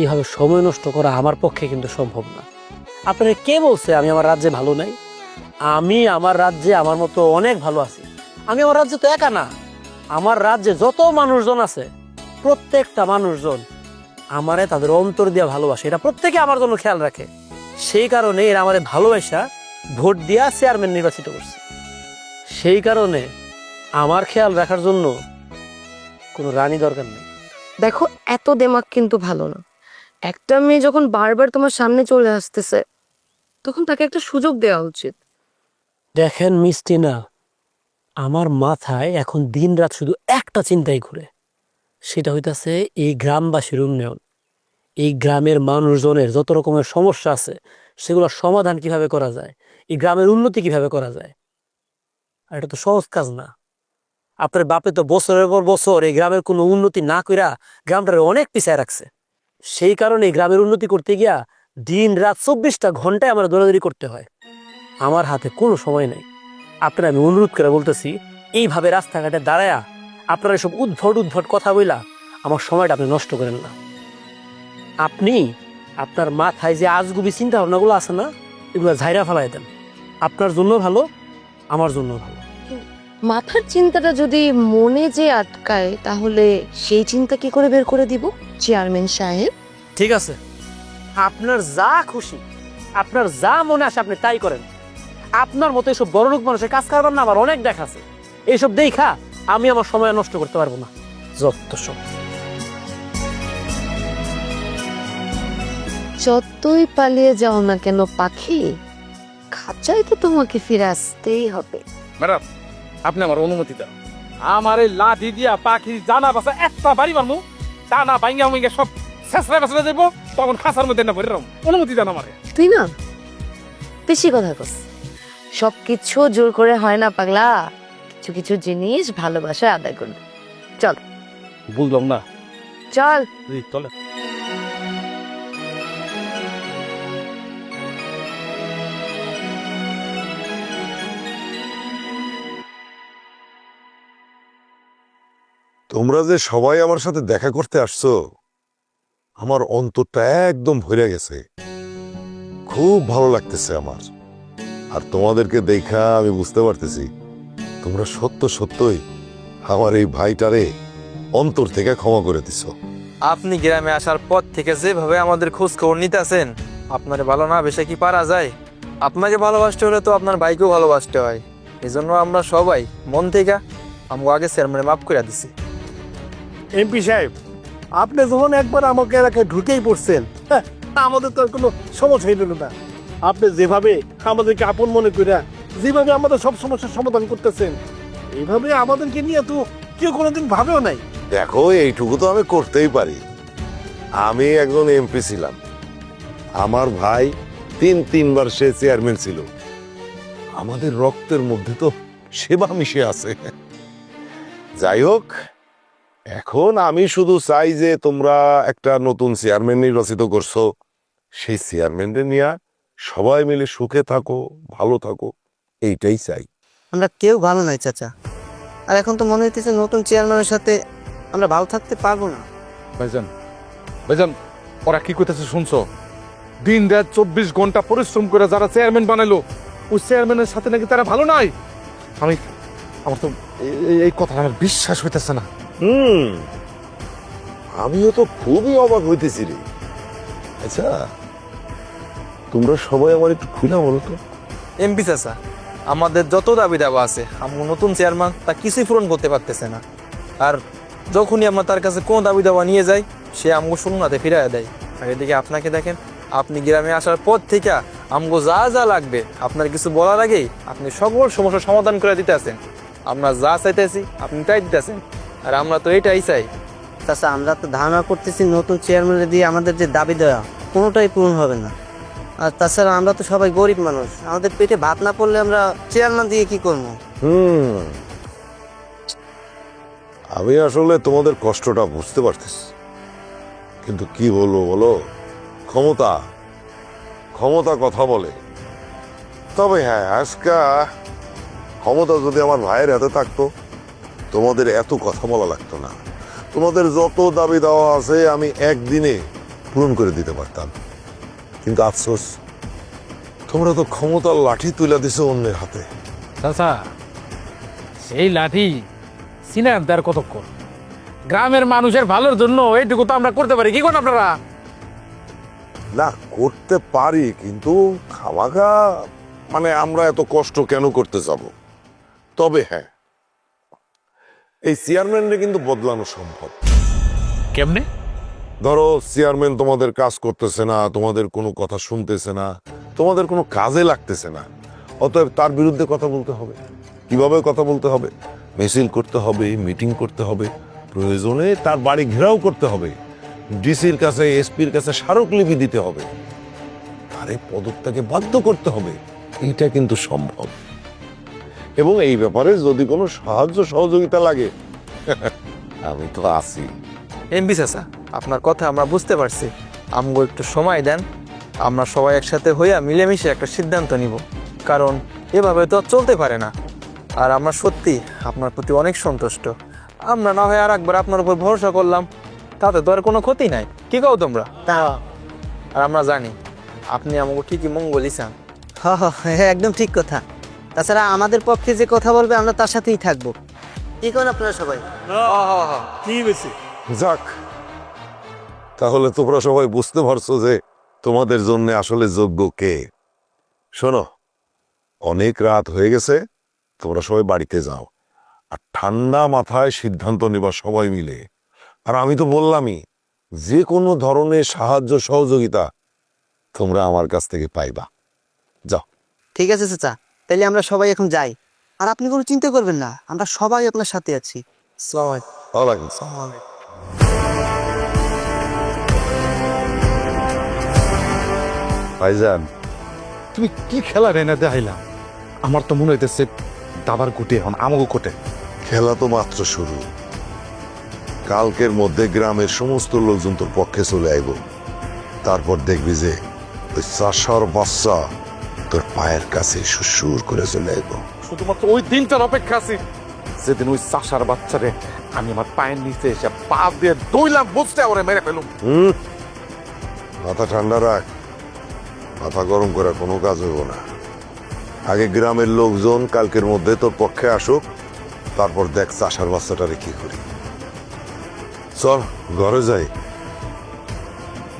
এইভাবে সময় নষ্ট করা আমার পক্ষে কিন্তু সম্ভব না। আপনারা কে বলছে আমি আমার রাজ্যে ভালো নাই? আমি আমার রাজ্যে আমার মতো অনেক ভালো আছি। আমি আমার রাজ্যে তো একা না, আমার রাজ্যে যত মানুষজন আছে প্রত্যেকটা মানুষজন আমারে তাদের অন্তর দিয়ে ভালোবাসে, এটা প্রত্যেকে আমার জন্য খেয়াল রাখে। সেই কারণে এরা আমাদের ভালোবাসা ভোট দিয়া চেয়ারম্যান নির্বাচিত করছে। সেই কারণে আমার খেয়াল রাখার জন্য কোনো রানী দরকার নেই। দেখো, এত দেমাগ কিন্তু ভালো না। একটা মেয়ে যখন বারবার তোমার সামনে চলে আসতেছে, তখন তাকে একটা সুযোগ দেওয়া উচিত। দেখেন মিষ্টি না, আমার মাথায় এখন দিন রাত শুধু একটা চিন্তাই ঘুরে, সেটা হইতাছে এই গ্রামবাসীর উন্নয়ন। এই গ্রামের মানুষজনের যত রকমের সমস্যা আছে সেগুলোর সমাধান কিভাবে করা যায়, এই গ্রামের উন্নতি কিভাবে করা যায়। আর এটা তো সহজ কাজ না। আপনার বাপে তো বছরের পর বছর এই গ্রামের কোনো উন্নতি না কইরা গ্রামটারে অনেক পিছায় রাখছে। সেই কারণে এই গ্রামের উন্নতি করতে গিয়া দিন রাত 24টা ঘন্টায় আমার দৌড়াদৌড়ি করতে হয়। আমার হাতে কোনো সময় নেই। আপনারা আমি অনুরোধ করে বলতেছি, এইভাবে রাস্তাঘাটে দাঁড়ায়া আপনারা এসব উদ্ভট কথা বইলা আমার সময়টা আপনি নষ্ট করেন না। আপনি আপনার মাথায় যে আজগুবি চিন্তা ভাবনাগুলো আছে না, এগুলো ঝাইরা ফেলাই দেন। আপনার জন্য ভালো, আমার জন্য ভালো। মাথার চিন্তাটা যদি মনে যে আটকায়, তাহলে সেই চিন্তা কি করে বের করে দিব চেয়ারম্যান সাহেব? ঠিক আছে, আপনার যা খুশি, আপনার যা মনে আসে আপনি তাই করেন। আপনার মতো এইসব বড় লোক মানুষের কাজ কারবার না আমার অনেক দেখাছে। এইসব দেখা আমি আমার সময় নষ্ট করতে পারবো না। যত সব যতই পালিয়ে যাও না কেন পাখি, খাঁচায় তো তোমাকে ফিরে আসতেই হবে। ম্যাডাম আপনি আমার অনুমতি দেন, আমার এই লাঠি দিয়া পাখি জানা বাসা একটা বাড়ি মারমু, তা না ভাঙ্গা ভাঙ্গা সব শেষরা বেসরা যাবো, তখন খাঁচার মধ্যে না ভরে রাখবো। অনুমতি দেন আমারে। তুই না বেশি কথা কস, সব কিছু জোর করে হয় না পাগলা, কিছু কিছু জিনিস ভালোবাসায় আদায় করবে। চল বুঝলাম না। চল। চলে তোমরা যে সবাই আমার সাথে দেখা করতে আসছো, আমার অন্তরটা একদম ভরে গেছে। খুব ভালো লাগতেছে আমার। আর তোমাদেরকে দেখা আমি বুঝতে পারতেছি তোমরা সত্যই আমার এই ভাইটারে অন্তর থেকে ক্ষমা করে দিছো। আপনি গ্রামে আসার পর থেকে যেভাবে আমাদের খোঁজ খবর নিতেছেন, আপনার ভালো না বেশি কি পারা যায়? আপনাকে ভালোবাসতে হলে তো আপনার ভাইকেও ভালোবাসতে হয়। এই জন্য আমরা সবাই মন থেকে আমাকে আগে চেয়ারম্যানে মাফ করে দিছি। এমপি সাহেব, আপনি যখন একবার আমাকে এলাকায় ঢুকেই পড়ছেন, হ্যাঁ, আমাদের তো আর কোনো সমস্যা হইল না। আপনি যেভাবে আমাদেরকে আপন মনে কইরা যেভাবে আমাদের সব সমস্যার সমাধান করতেছেন, এইভাবে আমাদেরকে নিয়ে তো কেউ কোনোদিন ভাবেও নাই। দেখো, এইটুকু তো আমি করতেই পারি। আমি একজন এমপি ছিলাম, আমার ভাই তিনবার সে চেয়ারম্যান ছিল। আমাদের রক্তের মধ্যে তো সেবা মিশে আছে। যাই হোক, এখন আমি শুধু চাই যে তোমরা একটা নতুন চেয়ারম্যান নির্বাচিত করছো, সেই চেয়ারম্যানকে নিয়ে সবাই মিলে সুখে থাকো, ভালো থাকো, এইটাই চাই। আমরা কেউ ভালো নাই চাচা, আর এখন তো মনে হইতেছে নতুন চেয়ারম্যানের সাথে আমরা ভালো থাকতে পারবো না। ভাইজান ওরা কি করতেছে শুনছো? দিন রাত 24 ঘন্টা পরিশ্রম করে যারা চেয়ারম্যান বানাইলো, ওই চেয়ারম্যানের সাথে নাকি তারা ভালো নাই। আমার তো এই কথাটা আমার বিশ্বাস হইতেছে না। আমিও তো খুবই অবাক হইতেছি রে। আচ্ছা, তোমরা সবাই আমার একটু খুলে বলো তো। এমপি চাচা, আমাদের যত দাবি দাবা আছে, আমার নতুন চেয়ারম্যান তা কিছুই পূরণ করতে পারতেছে না। আর যখনই আমরা তার কাছে কোনো দাবি দাবা নিয়ে যাই, সে আমগো শূন্যতে ফিরাইয়া দেয়। আর এদিকে আপনাকে দেখেন, আপনি গ্রামে আসার পর থেকে আমগো যা যা লাগবে আপনার কিছু বলার আগেই আপনি সকল সমস্যার সমাধান করে দিতেছেন। আমরা যা চাইতেছি আপনি তাই দিতেছেন, আর আমরা তো এটাই চাই। চাচা, আমরা তো ধারণা করতেছি নতুন চেয়ারম্যানের দিয়ে আমাদের যে দাবি দেওয়া কোনোটাই পূরণ হবে না। আর তাছাড়া আমরা তো সবাই গরিব মানুষ, আমাদের পেটে ভাত না পড়লে আমরা চেয়ারম্যান দিয়ে কি করবো? আমি আসলে তোমাদের কষ্টটা বুঝতে পারতেছি, কিন্তু কি বলবো বলো, ক্ষমতা কথা বলে। তবে হ্যাঁ, আজকে ক্ষমতা যদি আমার ভাইয়ের হাতে থাকতো, তোমাদের এত কথা বলা লাগতো না। তোমাদের যত দাবি দেওয়া আছে আমি একদিনে পূরণ করে দিতে পারতাম। কিন্তু আফসোস, তোমরা তো ক্ষমতার লাঠি তুলে দিছো অন্যের হাতে। চাচা, সেই লাঠি সিনে আনতে আর কতক্ষণ? গ্রামের মানুষের ভালোর জন্য এইটুকু তো আমরা করতে পারি। কি করেন আপনারা? না, করতে পারি, কিন্তু খামাখা মানে আমরা এত কষ্ট কেন করতে যাব? তবে হ্যাঁ, এই চেয়ারম্যানরে কিন্তু বদলানো সম্ভব। কেমনে? ধরো, চেয়ারম্যান তোমাদের কাজ করতেছে না, তোমাদের কোনো কথা শুনতেছে না, তোমাদের কোনো কাজে লাগতেছে না। অতএব তার বিরুদ্ধে কথা বলতে হবে। কিভাবে কথা বলতে হবে? মিছিল করতে হবে, মিটিং করতে হবে, প্রয়োজনে তার বাড়ি ঘেরাও করতে হবে, ডিসির কাছে, এসপির কাছে স্মারকলিপি দিতে হবে, তার এই পদত্যাগে বাধ্য করতে হবে। এটা কিন্তু সম্ভব। এবং এই ব্যাপারে যদি কোনো সাহায্য সহযোগিতা লাগে, আমি তো আছি। এমপি চাচা, আপনার কথা আমরা বুঝতে পারছি। আমগো একটু সময় দেন, আমরা সবাই একসাথে হইয়া মিলেমিশে একটা সিদ্ধান্ত নিব। কারণ এভাবে তো আর চলতে পারে না। আর আমরা সত্যি আপনার প্রতি অনেক সন্তুষ্ট। আমরা না হয় আর একবার আপনার উপর ভরসা করলাম, তাতে তো আর কোনো ক্ষতি নাই। কি কও তোমরা? আর আমরা জানি আপনি আমাকে ঠিকই মঙ্গলই চান। হ্যাঁ, একদম ঠিক কথা। তাছাড়া আমাদের পক্ষে যে কথা বলবে আমরা তার সাথেই থাকবো। কি করেন আপনারা সবাই? ঠিক আছে, যাক, তাহলে তোমরা সবাই বুঝতে পারছো যে তোমাদের জন্য আসলে যোগ্য কে। শোনো, অনেক রাত হয়ে গেছে, তোমরা সবাই বাড়িতে যাও, আর ঠান্ডা মাথায় সিদ্ধান্ত নিবা সবাই মিলে। আর আমি তো বললামই, যে কোনো ধরনের সাহায্য সহযোগিতা তোমরা আমার কাছ থেকে পাইবা। যাও। ঠিক আছে চাচা, তাহলে আমরা সবাই এখন যাই। আর আপনি কোনো চিন্তা করবেন না, আমরা সবাই আপনার সাথে আছি। ওয়ালাইকুম ভাইজান তুমি কি খেলা রে না দেখাইলাম? আমার তো মনে হইতেছে দাবার গুটি এখন আমাকে কোটে। খেলা তো মাত্র শুরু। কালকের মধ্যে গ্রামের সমস্ত লোকজন তোর পক্ষে চলে আইব। তারপর দেখবি যে ওই চাষার বাচ্চা তোর পায়ের কাছে সুর করে চলে আইব। শুধুমাত্র ওই দিনটার অপেক্ষা আছি যেদিন ওই চাষার বাচ্চারে আমি আমার পায়ের নিচে এসে পা দিয়ে দইলাম, বুঝতে ওরে মেরে ফেলুম। মাথা ঠান্ডা রাখ, মাথা গরম করার কোনো কাজ হইব না। আগে গ্রামের লোকজন কালকের মধ্যে তোর পক্ষে আসুক, তারপর দেখ চাষার বাচ্চাটারে কি করি। চল ঘরে যাই,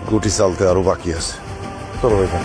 গুটি চালতে আরো বাকি আছে। চলো ভাইজান।